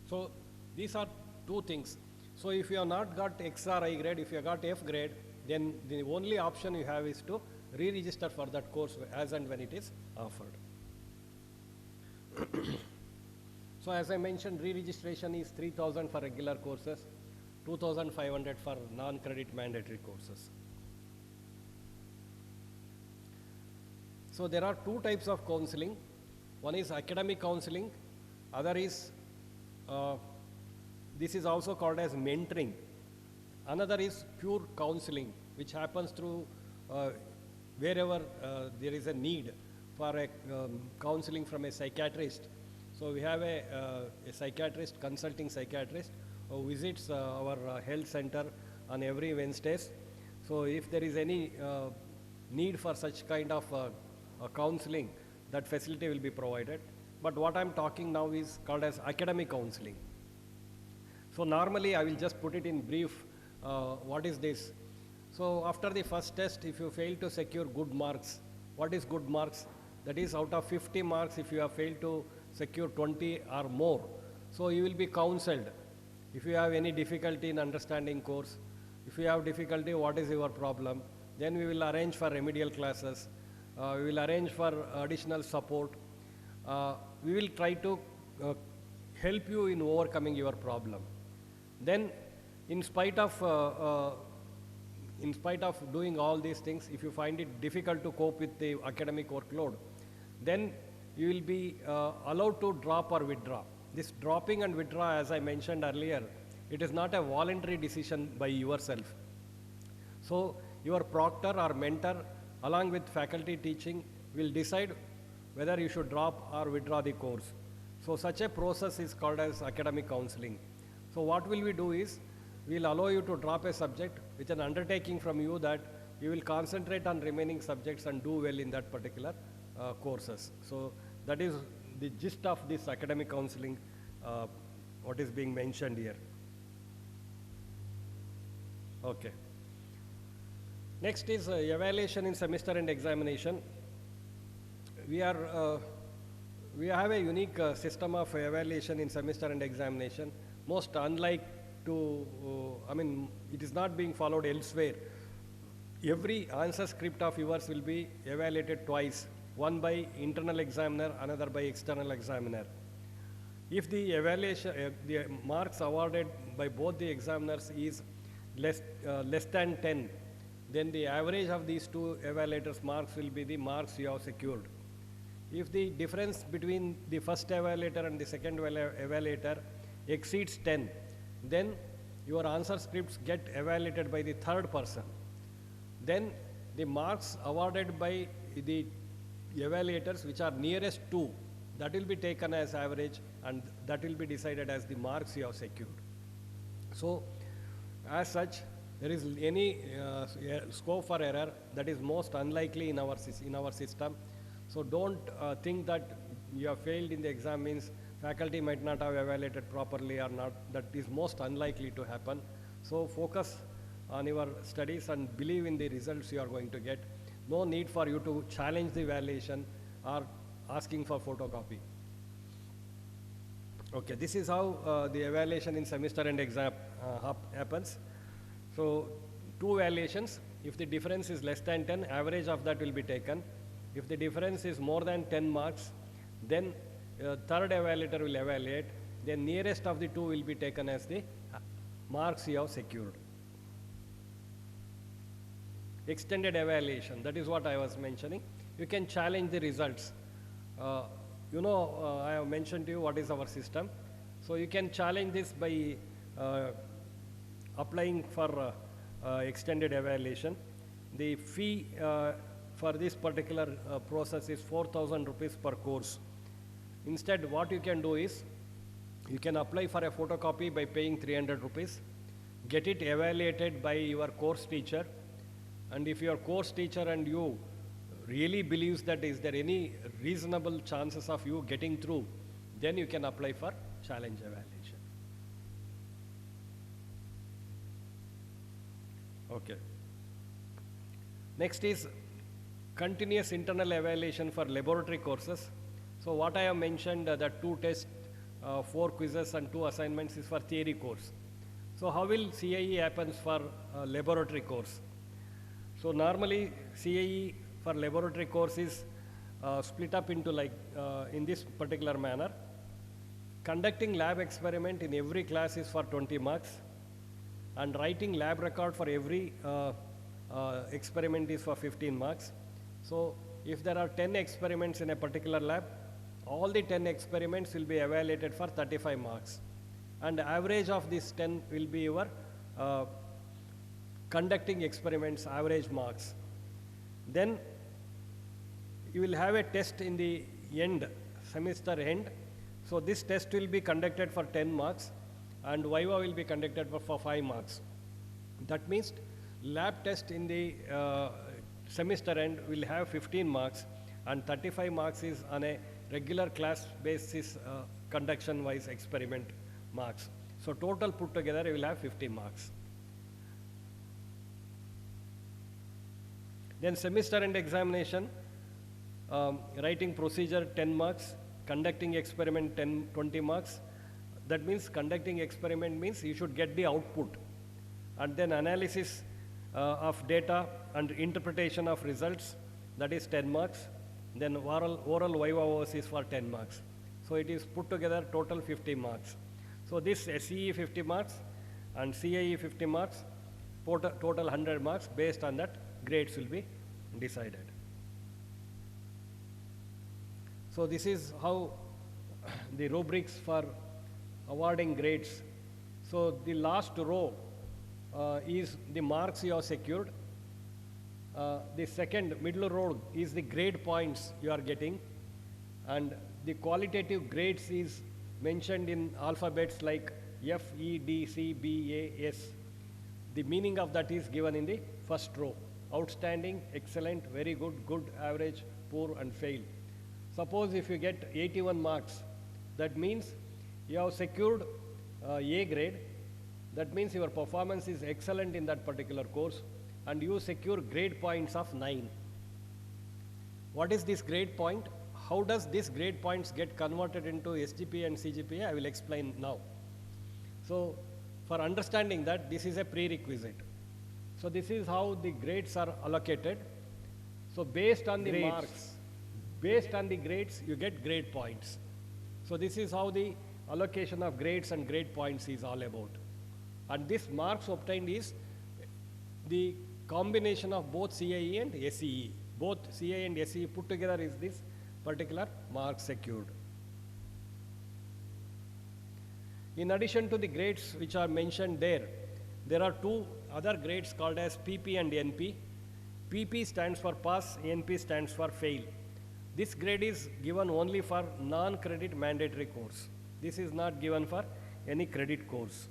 So these are two things. So if you have not got X or I grade, if you have got F grade, then the only option you have is to re-register for that course as and when it is offered. So as I mentioned, re-registration is 3,000 for regular courses, 2,500 for non-credit mandatory courses. So there are two types of counseling. One is academic counseling, other is this is also called as mentoring. Another is pure counseling, which happens through wherever there is a need for a counseling from a psychiatrist. So we have a psychiatrist, consulting psychiatrist, who visits our health center on every Wednesdays. So if there is any need for such kind of counseling, that facility will be provided. But what I'm talking now is called as academic counseling. So normally I will just put it in brief, what is this? So after the first test, if you fail to secure good marks, what is good marks? That is, out of 50 marks, if you have failed to secure 20 or more, so you will be counseled. If you have any difficulty in understanding course, if you have difficulty, what is your problem? Then we will arrange for remedial classes. We will arrange for additional support. We will try to help you in overcoming your problem. Then, in spite of doing all these things, if you find it difficult to cope with the academic workload, then you will be allowed to drop or withdraw. This dropping and withdraw, as I mentioned earlier, it is not a voluntary decision by yourself. So your proctor or mentor, along with faculty teaching, will decide whether you should drop or withdraw the course. So such a process is called as academic counseling. So what will we do is, we will allow you to drop a subject with an undertaking from you that you will concentrate on remaining subjects and do well in that particular courses. So that is the gist of this academic counseling, what is being mentioned here. Okay. Next is evaluation in semester end examination. We have a unique system of evaluation in semester end examination, most unlike to, it is not being followed elsewhere. Every answer script of yours will be evaluated twice, one by internal examiner, another by external examiner. If the evaluation, the marks awarded by both the examiners is less than 10, then the average of these two evaluators' marks will be the marks you have secured. If the difference between the first evaluator and the second evaluator exceeds 10, then your answer scripts get evaluated by the third person. Then the marks awarded by the evaluators which are nearest to, that will be taken as average, and that will be decided as the marks you have secured. So as such, there is any scope for error that is most unlikely in our system. So don't think that you have failed in the exam means faculty might not have evaluated properly or not. That is most unlikely to happen. So focus on your studies and believe in the results you are going to get. no need for you to challenge the evaluation or asking for photocopy. Okay, this is how the evaluation in semester end exam happens. So, two evaluations. If the difference is less than 10, average of that will be taken. If the difference is more than 10 marks, then third evaluator will evaluate. The nearest of the two will be taken as the marks you have secured. Extended evaluation, that is what I was mentioning. You can challenge the results. I have mentioned to you what is our system. So you can challenge this by applying for extended evaluation. The fee for this particular process is 4,000 rupees per course. Instead, what you can do is, you can apply for a photocopy by paying 300 rupees, get it evaluated by your course teacher, and if your course teacher and you really believes that is there any reasonable chances of you getting through, then you can apply for challenge evaluation. Okay. Next is continuous internal evaluation for laboratory courses. So what I have mentioned, that 2 tests, 4 quizzes and 2 assignments is for theory course. So how will CIE happens for laboratory course? So normally CIE for laboratory course is split up into in this particular manner. Conducting lab experiment in every class is for 20 marks, and writing lab record for every experiment is for 15 marks. So if there are 10 experiments in a particular lab, all the 10 experiments will be evaluated for 35 marks, and average of these 10 will be your conducting experiments average marks. Then you will have a test in the end, semester end. So this test will be conducted for 10 marks and Viva will be conducted for 5 marks. That means lab test in the semester end will have 15 marks and 35 marks is on a regular class basis conduction wise experiment marks. So total put together you will have 50 marks. Then semester end examination, writing procedure 10 marks, conducting experiment 20 marks. That means conducting experiment means you should get the output, and then analysis of data and interpretation of results, that is 10 marks. Then oral viva voce is for 10 marks. So it is put together total 50 marks. So this SCE 50 marks and CIE 50 marks, total 100 marks. Based on that, grades will be decided. So this is how the rubrics for awarding grades. So the last row is the marks you have secured. The second middle row is the grade points you are getting, and the qualitative grades is mentioned in alphabets like F, E, D, C, B, A, S. The meaning of that is given in the first row: outstanding, excellent, very good, good, average, poor, and fail. Suppose if you get 81 marks, that means you have secured A grade. That means your performance is excellent in that particular course, and you secure grade points of 9. What is this grade point? How does this grade points get converted into SGPA and CGPA? I will explain now. So for understanding that, this is a prerequisite. So this is how the grades are allocated. So based on the marks, based on the grades, you get grade points. So this is how the allocation of grades and grade points is all about. And this marks obtained is the combination of both CIE and SCE. Both CIE and SCE put together is this particular mark secured. In addition to the grades which are mentioned there are 2 other grades called as PP and NP. PP stands for pass, NP stands for fail. This grade is given only for non-credit mandatory course. This is not given for any credit course.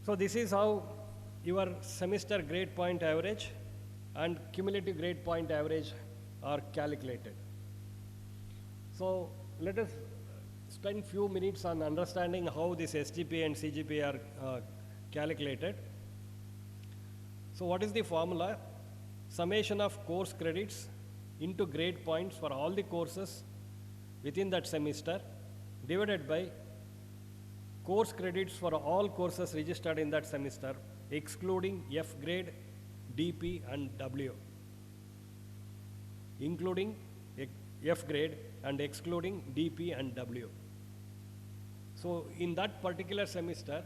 So this is how your semester grade point average and cumulative grade point average are calculated. So let us spend few minutes on understanding how this SGPA and CGPA are calculated. So what is the formula? Summation of course credits into grade points for all the courses within that semester divided by course credits for all courses registered in that semester, excluding F grade, DP and W. Including F grade and excluding DP and W. So in that particular semester,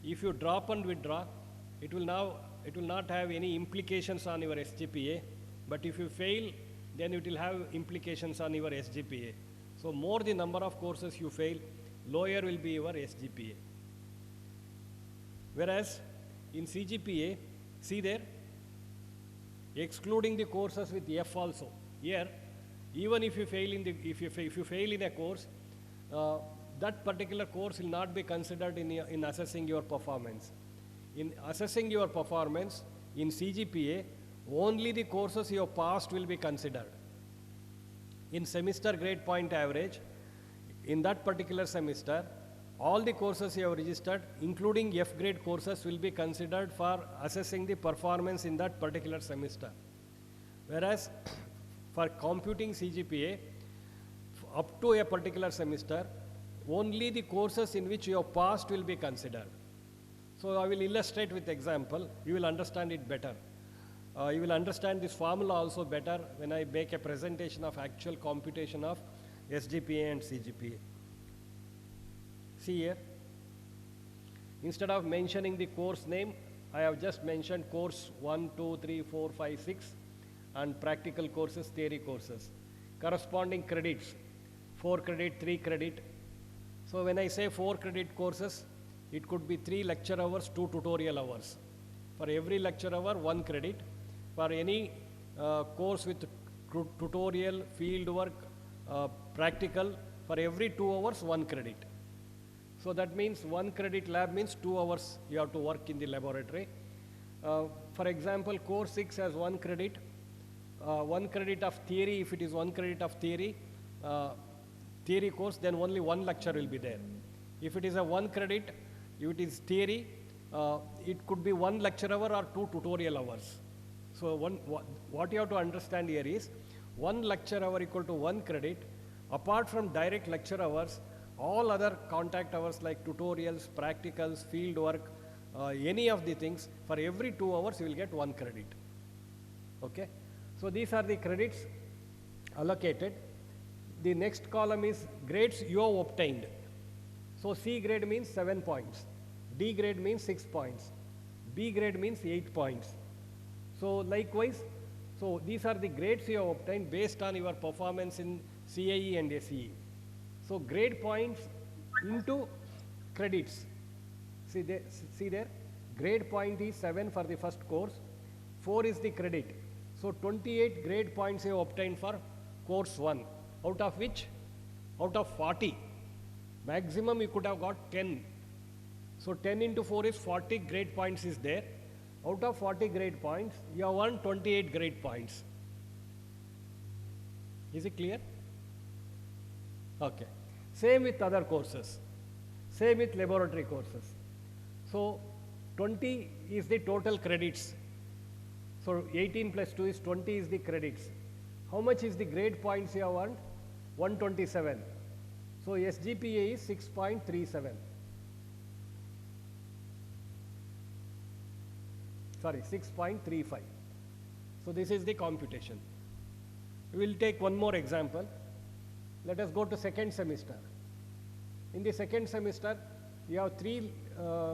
if you drop and withdraw, it will not have any implications on your SGPA, but if you fail, then it will have implications on your SGPA. So more the number of courses you fail, lower will be your SGPA. Whereas in CGPA, see there, excluding the courses with F also. Here, even if you fail in if you fail in a course, that particular course will not be considered in assessing your performance. In assessing your performance in CGPA, only the courses you have passed will be considered. In semester grade point average, in that particular semester, all the courses you have registered, including F grade courses, will be considered for assessing the performance in that particular semester. Whereas for computing CGPA, up to a particular semester, only the courses in which you have passed will be considered. So I will illustrate with example, you will understand it better. You will understand this formula also better when I make a presentation of actual computation of SGPA and CGPA. See here, instead of mentioning the course name, I have just mentioned course 1, 2, 3, 4, 5, 6 and practical courses, theory courses. Corresponding credits, 4 credit, 3 credit. So when I say 4 credit courses, it could be 3 lecture hours, 2 tutorial hours. For every lecture hour, 1 credit. For any course with tutorial, field work, practical, for every 2 hours, 1 credit. So that means 1 credit lab means 2 hours you have to work in the laboratory. For example, course 6 has 1 credit. 1 credit of theory, if it is 1 credit of theory, theory course, then only 1 lecture will be there. If it is a 1 credit, if it is theory, it could be 1 lecture hour or 2 tutorial hours. So what you have to understand here is 1 lecture hour equal to 1 credit. Apart from direct lecture hours, all other contact hours like tutorials, practicals, field work, any of the things, for every 2 hours you will get 1 credit. Okay? So these are the credits allocated. The next column is grades you have obtained. So C grade means 7 points, D grade means 6 points, B grade means 8 points. So likewise, so these are the grades you have obtained based on your performance in CIE and SEE. So grade points into credits. See there, grade point is 7 for the first course, 4 is the credit. So 28 grade points you have obtained for course 1, out of which, out of 40, maximum you could have got 10. So 10 into 4 is 40 grade points is there. Out of 40 grade points, you have won 28 grade points. Is it clear? Okay. Same with other courses. Same with laboratory courses. So 20 is the total credits. So 18 plus 2 is 20 is the credits. How much is the grade points you have won? 127. So SGPA is 6.37. Sorry, 6.35. So this is the computation. We will take one more example. Let us go to second semester. In the second semester, you have 3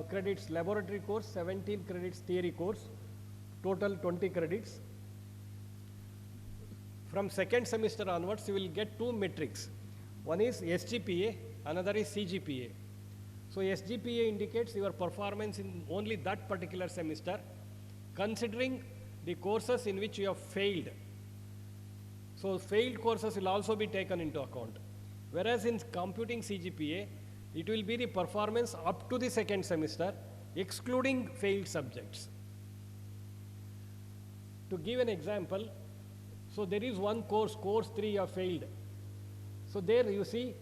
credits laboratory course, 17 credits theory course, total 20 credits. From second semester onwards, you will get 2 metrics. One is SGPA, another is CGPA. So SGPA indicates your performance in only that particular semester, considering the courses in which you have failed. So failed courses will also be taken into account. Whereas in computing CGPA, it will be the performance up to the second semester, excluding failed subjects. To give an example, so there is one course, course 3 you have failed. So there you see,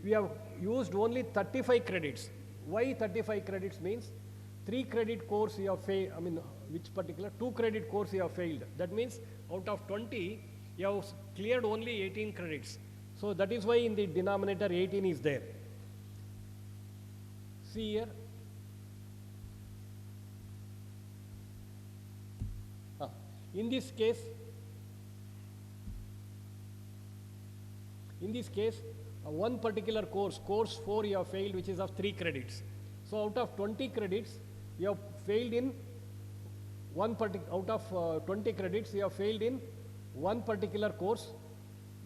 we have used only 35 credits. Why 35 credits means 3 credit course you have failed, which particular 2 credit course you have failed. That means out of 20, you have cleared only 18 credits. So that is why in the denominator 18 is there. See here. In this case, one particular course 4 you have failed, which is of 3 credits. So out of 20 credits, you have failed in out of 20 credits, you have failed in one particular course.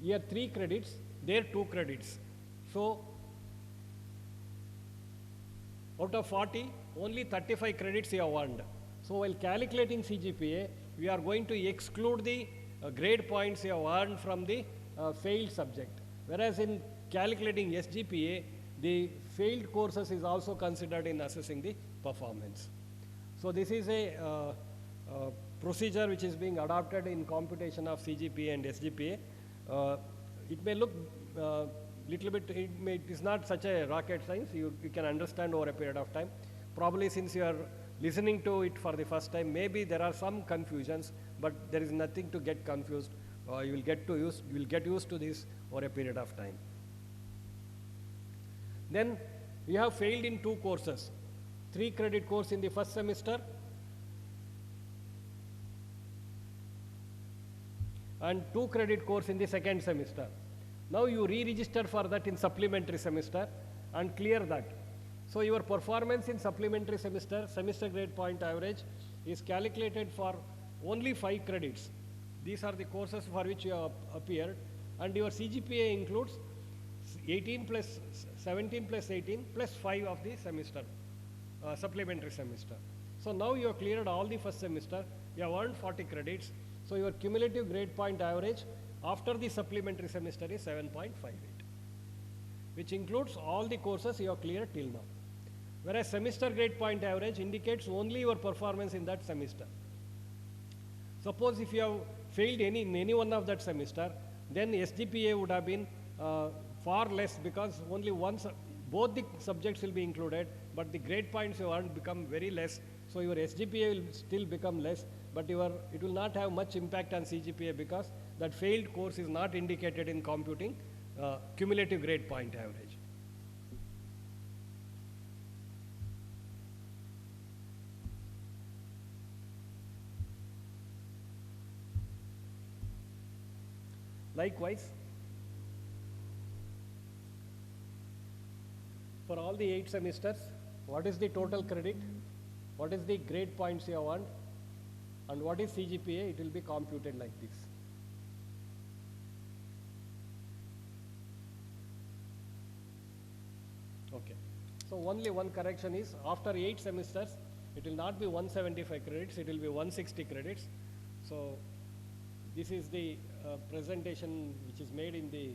Here 3 credits, there 2 credits. So out of 40, only 35 credits you have earned. So while calculating CGPA, we are going to exclude the grade points you have earned from the failed subject. Whereas in calculating SGPA, the failed courses is also considered in assessing the performance. So this is a procedure which is being adopted in computation of CGPA and SGPA. It may look little bit, it is not such a rocket science. You can understand over a period of time. Probably since you are listening to it for the first time, maybe there are some confusions, but there is nothing to get confused. You will get used to this over a period of time. Then you have failed in 2 courses, 3 credit course in the first semester and 2 credit course in the second semester. Now you re-register for that in supplementary semester and clear that. So your performance in supplementary semester grade point average is calculated for only 5 credits. These are the courses for which you have appeared, and your CGPA includes 18 plus 17 plus 18 plus 5 of the semester, supplementary semester. So now you have cleared all the first semester, you have earned 40 credits. So your cumulative grade point average after the supplementary semester is 7.58, which includes all the courses you have cleared till now. Whereas semester grade point average indicates only your performance in that semester. Suppose if you have failed in any one of that semester, then SGPA would have been far less, because only both the subjects will be included, but the grade points you earned become very less. So your SGPA will still become less, but it will not have much impact on CGPA, because that failed course is not indicated in computing cumulative grade point average. Likewise, for all the 8 semesters, what is the total credit, what is the grade points you have earned, and what is CGPA, it will be computed like this. Okay. So only one correction is, after 8 semesters, it will not be 175 credits, it will be 160 credits. So this is the presentation which is made in the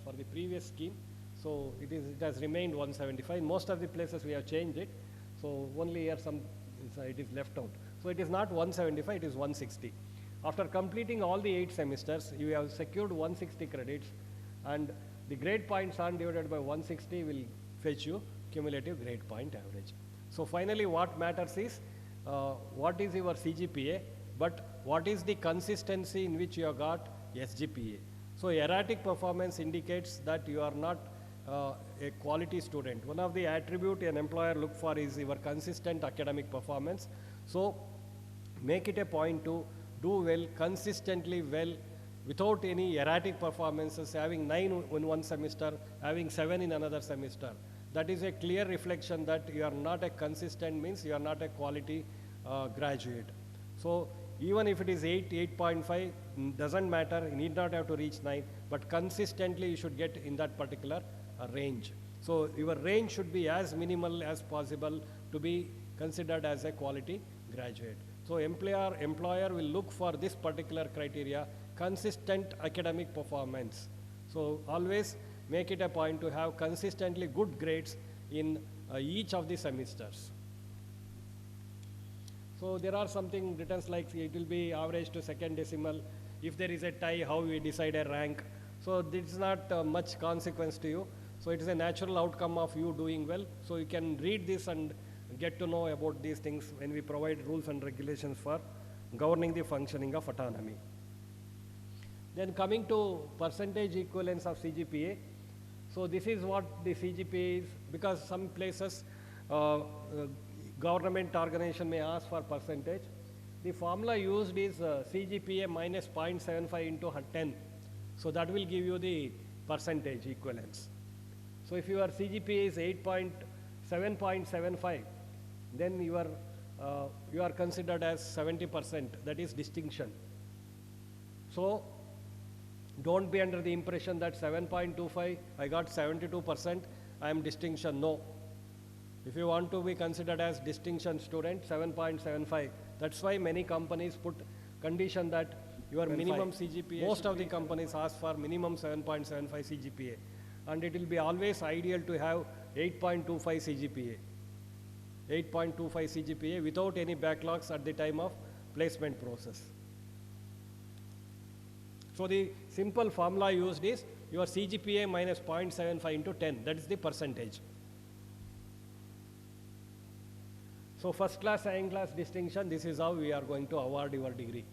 for the previous scheme. So it has remained 175. Most of the places we have changed it. So only here it is left out. So it is not 175, it is 160. After completing all the 8 semesters, you have secured 160 credits, and the grade points earned divided by 160 will fetch you cumulative grade point average. So finally what matters is what is your CGPA, but what is the consistency in which you have got SGPA. So erratic performance indicates that you are not a quality student. One of the attributes an employer look for is your consistent academic performance. So make it a point to do well, consistently well, without any erratic performances, having 9 in one semester, having 7 in another semester. That is a clear reflection that you are not a consistent, means you are not a quality graduate. So even if it is 8, 8.5, doesn't matter, you need not have to reach 9, but consistently you should get in that particular range. So your range should be as minimal as possible to be considered as a quality graduate. So employer will look for this particular criteria, consistent academic performance. So always make it a point to have consistently good grades in each of the semesters. So there are something written like it will be average to second decimal. If there is a tie, how we decide a rank. So this is not much consequence to you. So it is a natural outcome of you doing well. So you can read this and get to know about these things when we provide rules and regulations for governing the functioning of autonomy. Then coming to percentage equivalence of CGPA. So this is what the CGPA is, because some places government organization may ask for percentage. The formula used is CGPA minus 0.75 into 10. So that will give you the percentage equivalence. So if your CGPA is 7.75, then you are considered as 70%, that is distinction. So don't be under the impression that 7.25, I got 72%, I am distinction. No. If you want to be considered as distinction student, 7.75. That's why many companies put condition that your minimum CGPA, most of the companies ask for minimum 7.75 CGPA. And it will be always ideal to have 8.25 CGPA. 8.25 CGPA without any backlogs at the time of placement process. So the simple formula used is your CGPA minus 0.75 into 10, that is the percentage. So first class, second class distinction, this is how we are going to award your degree.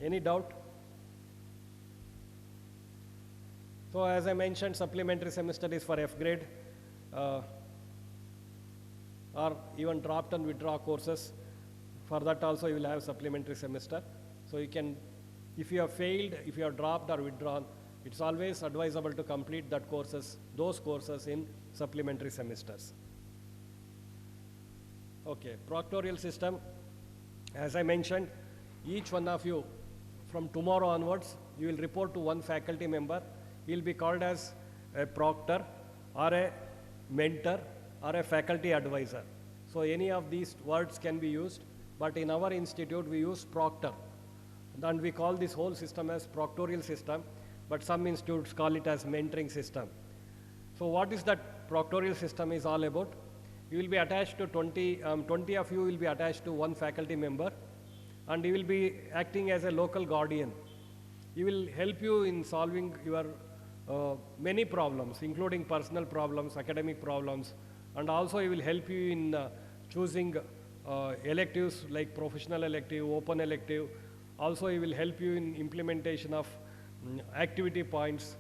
Any doubt? So as I mentioned, supplementary semester is for F grade or even dropped and withdraw courses. For that also you will have supplementary semester. So you can, if you have failed, if you have dropped or withdrawn, it's always advisable to complete those courses in supplementary semesters. Okay, proctorial system. As I mentioned, each one of you, from tomorrow onwards, you will report to one faculty member. He will be called as a proctor or a mentor or a faculty advisor. So any of these words can be used, but in our institute we use proctor. And we call this whole system as proctorial system, but some institutes call it as mentoring system. So what is that proctorial system is all about? You will be attached to 20 of you will be attached to one faculty member, and he will be acting as a local guardian. He will help you in solving your many problems, including personal problems, academic problems, and also he will help you in choosing electives like professional elective, open elective. Also he will help you in implementation of activity points.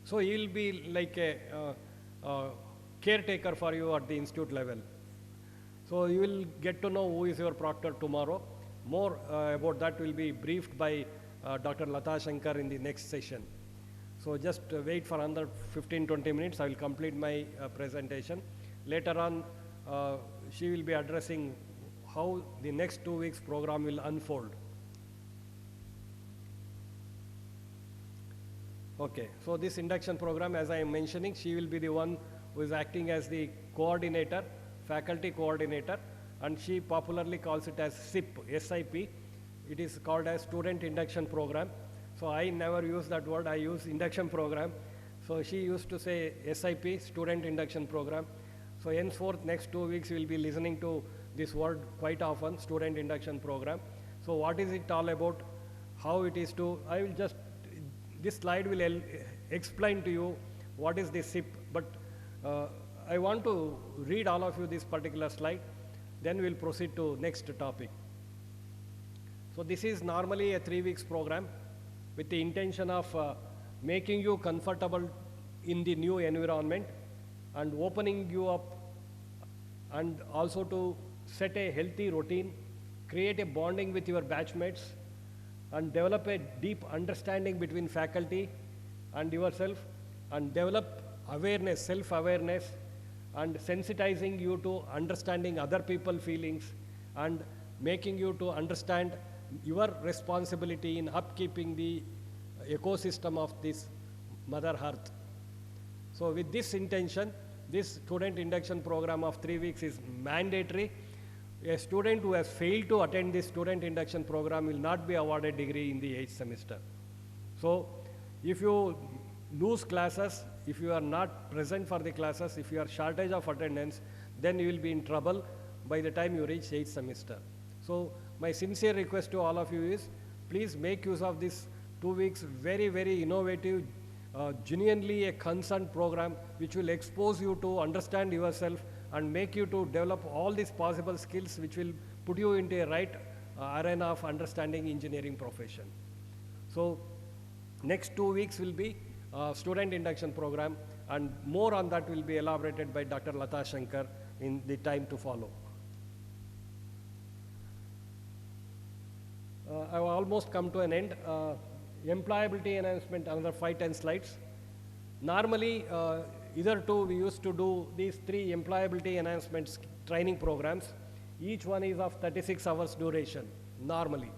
So he will be like a caretaker for you at the institute level. So you will get to know who is your proctor tomorrow. More about that will be briefed by Dr. Lata Shankar in the next session. So just wait for another 15-20 minutes. I will complete my presentation. Later on, she will be addressing how the next 2 weeks program will unfold. Okay, so this induction program, as I am mentioning, she will be the one who is acting as the coordinator, faculty coordinator, and she popularly calls it as SIP, SIP. It is called as Student Induction Program. So I never use that word, I use induction program. So she used to say SIP, Student Induction Program. So henceforth, next 2 weeks, you will be listening to this word quite often, Student Induction Program. So what is it all about? How it is to, I will just, this slide will explain to you what is this SIP, but I want to read all of you this particular slide, then we'll proceed to next topic. So this is normally a 3 weeks program with the intention of making you comfortable in the new environment and opening you up, and also to set a healthy routine, create a bonding with your batchmates, and develop a deep understanding between faculty and yourself, and develop awareness, self-awareness, and sensitizing you to understanding other people's feelings, and making you to understand your responsibility in upkeeping the ecosystem of this Mother Earth. So with this intention, this student induction program of 3 weeks is mandatory. A student who has failed to attend this student induction program will not be awarded degree in the 8th semester. So if you lose classes, if you are not present for the classes, if you are shortage of attendance, then you will be in trouble by the time you reach 8th semester. So my sincere request to all of you is, please make use of this 2 weeks, very, very innovative genuinely a concerned program which will expose you to understand yourself and make you to develop all these possible skills which will put you into a right arena of understanding engineering profession. So next 2 weeks will be student induction program, and more on that will be elaborated by Dr. Lata Shankar in the time to follow. I've almost come to an end. Employability enhancement, another 5-10 slides. Normally, either two, we used to do these 3 employability enhancements training programs. Each one is of 36 hours duration, normally.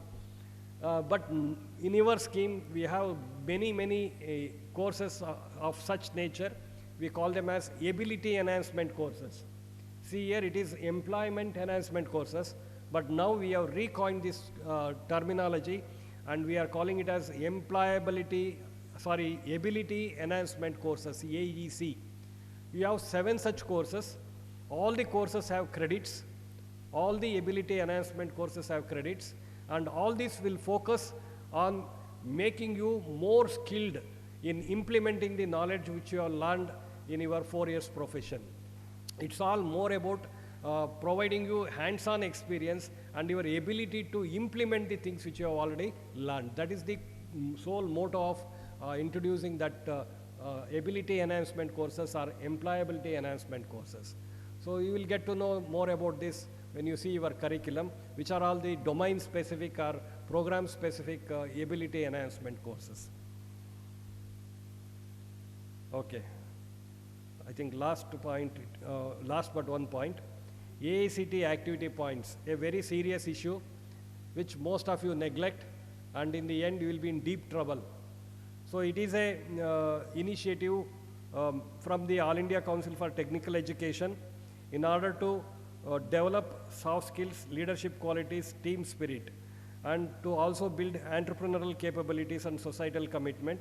But in your scheme, we have many courses of such nature. We call them as ability enhancement courses. See here, it is employment enhancement courses, but now we have recoined this terminology, and we are calling it as ability enhancement courses, AEC. We have 7 such courses. All the courses have credits. All the ability enhancement courses have credits, and all this will focus on making you more skilled in implementing the knowledge which you have learned in your 4 years profession. It's all more about providing you hands-on experience and your ability to implement the things which you have already learned. That is the sole motto of introducing that ability enhancement courses or employability enhancement courses. So you will get to know more about this when you see your curriculum, which are all the domain-specific or program-specific ability enhancement courses. Okay. I think last but one point, AICT activity points, a very serious issue which most of you neglect, and in the end you will be in deep trouble. So it is a initiative from the All India Council for Technical Education in order to develop soft skills, leadership qualities, team spirit, and to also build entrepreneurial capabilities and societal commitment.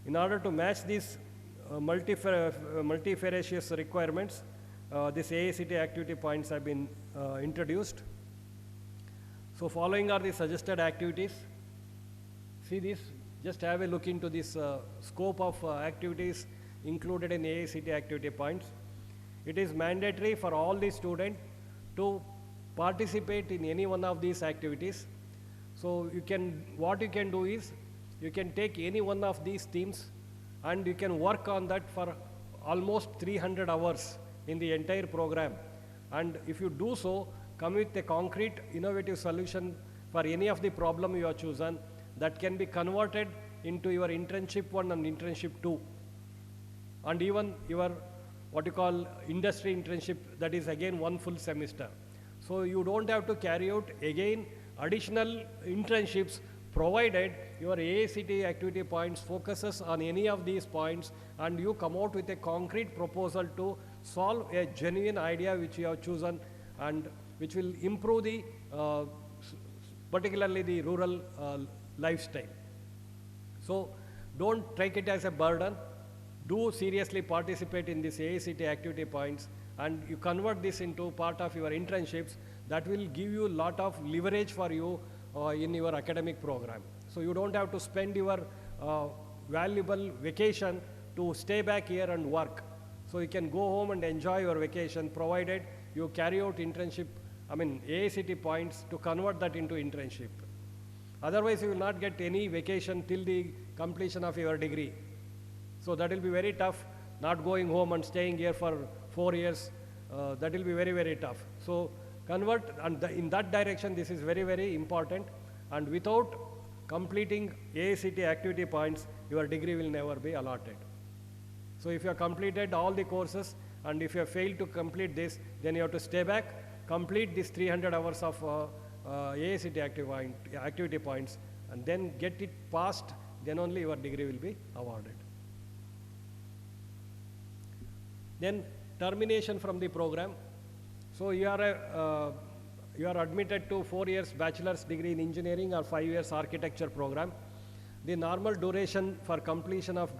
In order to match these multifarious requirements, these AICT activity points have been introduced. So following are the suggested activities. See this, just have a look into this scope of activities included in AICT activity points. It is mandatory for all the students to participate in any one of these activities. So what you can do is, you can take any one of these themes and you can work on that for almost 300 hours in the entire program. And if you do so, come with a concrete, innovative solution for any of the problem you have chosen that can be converted into your internship 1 and internship 2. And even your what you call industry internship, that is again 1 full semester. So you don't have to carry out again additional internships, provided your AICT activity points focuses on any of these points and you come out with a concrete proposal to solve a genuine idea which you have chosen and which will improve the particularly the rural lifestyle. So don't take it as a burden. Do seriously participate in this AICT activity points, and you convert this into part of your internships. That will give you a lot of leverage for you in your academic program. So you don't have to spend your valuable vacation to stay back here and work. So you can go home and enjoy your vacation, provided you carry out AICT points to convert that into internship. Otherwise, you will not get any vacation till the completion of your degree. So that will be very tough, not going home and staying here for 4 years. That will be very, very tough. So convert, and in that direction, this is very, very important. And without completing AICT activity points, your degree will never be allotted. So if you have completed all the courses, and if you have failed to complete this, then you have to stay back, complete these 300 hours of AICT activity points, and then get it passed, then only your degree will be awarded. Then termination from the program. So you are admitted to 4 years bachelor's degree in engineering or 5 years architecture program. The normal duration for completion of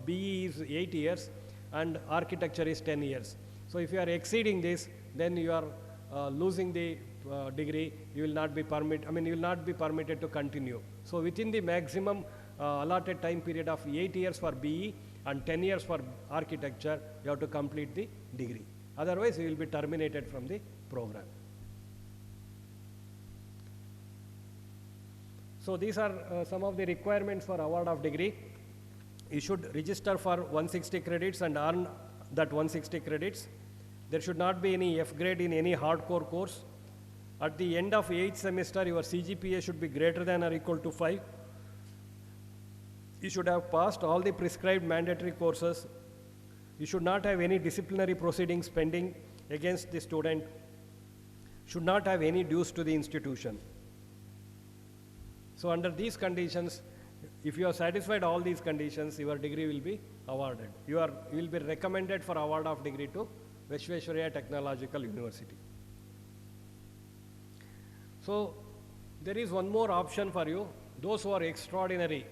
BE is 8 years and architecture is 10 years. So if you are exceeding this, then you are losing the degree. You will not be permitted to continue. So within the maximum allotted time period of 8 years for BE and 10 years for architecture, you have to complete the degree. Otherwise, you will be terminated from the program. So these are some of the requirements for award of degree. You should register for 160 credits and earn that 160 credits. There should not be any F grade in any hardcore course. At the end of 8th semester, your CGPA should be greater than or equal to 5. You should have passed all the prescribed mandatory courses. You should not have any disciplinary proceedings pending against the student. Should not have any dues to the institution. So under these conditions, if you are satisfied all these conditions, your degree will be awarded. You will be recommended for award of degree to Vishveshwaraya Technological University. So there is one more option for you. Those who are extraordinary,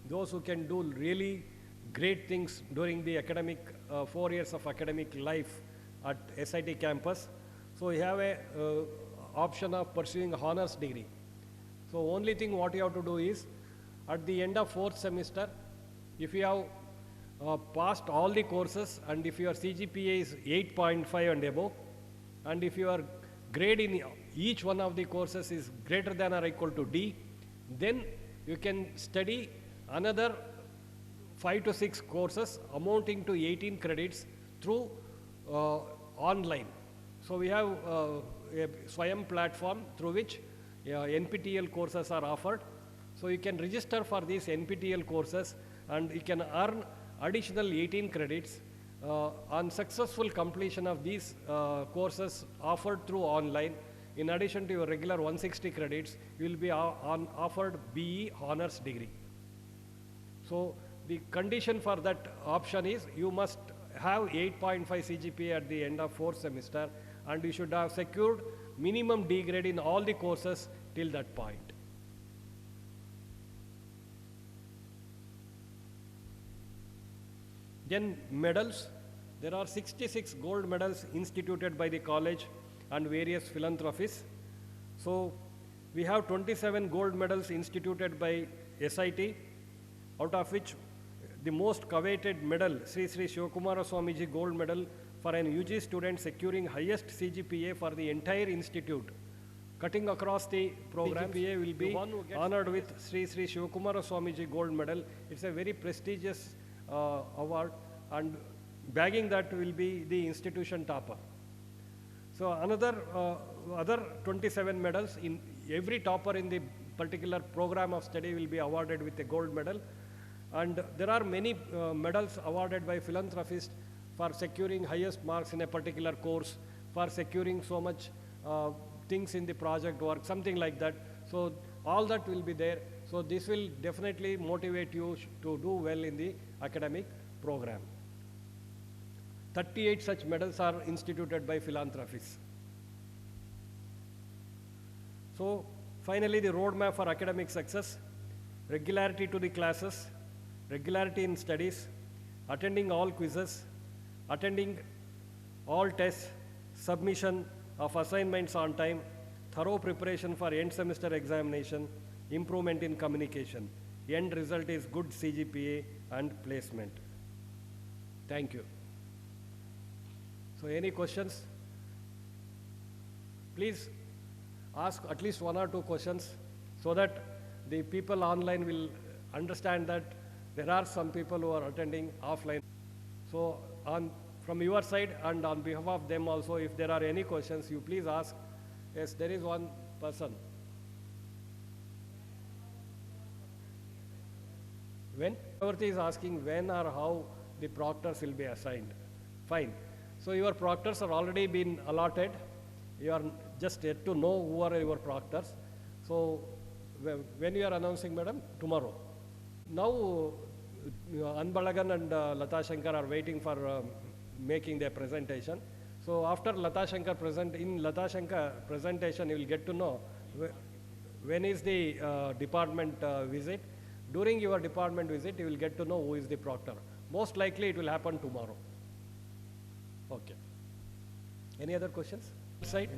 those who can do really great things during the academic 4 years of academic life at SIT campus. So you have a option of pursuing honors degree. So only thing what you have to do is, at the end of 4th semester, if you have passed all the courses and if your CGPA is 8.5 and above, and if your grade in each one of the courses is greater than or equal to D, then you can study another 5 to 6 courses amounting to 18 credits through online. So we have a Swayam platform through which NPTEL courses are offered. So you can register for these NPTEL courses and you can earn additional 18 credits on successful completion of these courses offered through online. In addition to your regular 160 credits, you will be offered BE honors degree. So the condition for that option is you must have 8.5 CGPA at the end of 4th semester, and you should have secured minimum D grade in all the courses till that point. Then medals. There are 66 gold medals instituted by the college and various philanthropies. So we have 27 gold medals instituted by SIT, out of which the most coveted medal, Sri Sri Shivakumara Swamiji Gold Medal for an UG student securing highest CGPA for the entire institute. Cutting across the program, CGPA will be honored with Sri Sri Shivakumara Swamiji Gold Medal. It's a very prestigious award, and bagging that will be the institution topper. So another other 27 medals, in every topper in the particular program of study will be awarded with a gold medal. And there are many medals awarded by philanthropists for securing highest marks in a particular course, for securing so much things in the project work, something like that. So all that will be there. So this will definitely motivate you to do well in the academic program. 38 such medals are instituted by philanthropists. So finally, the roadmap for academic success: regularity to the classes, regularity in studies, attending all quizzes, attending all tests, submission of assignments on time, thorough preparation for end semester examination, improvement in communication. End result is good CGPA and placement. Thank you. So any questions? Please ask at least 1 or 2 questions so that the people online will understand that there are some people who are attending offline. So from your side and on behalf of them also, if there are any questions, you please ask. Yes, there is one person. When? Everything is asking when or how the proctors will be assigned. Fine. So your proctors are already been allotted. You are just yet to know who are your proctors. So when you are announcing, madam? Tomorrow. Now Anbalagan and Lata Shankar are waiting for making their presentation. So after Lata Shankar presentation, you will get to know when is the department visit. During your department visit, you will get to know who is the proctor. Most likely it will happen tomorrow. Okay. Any other questions? Side?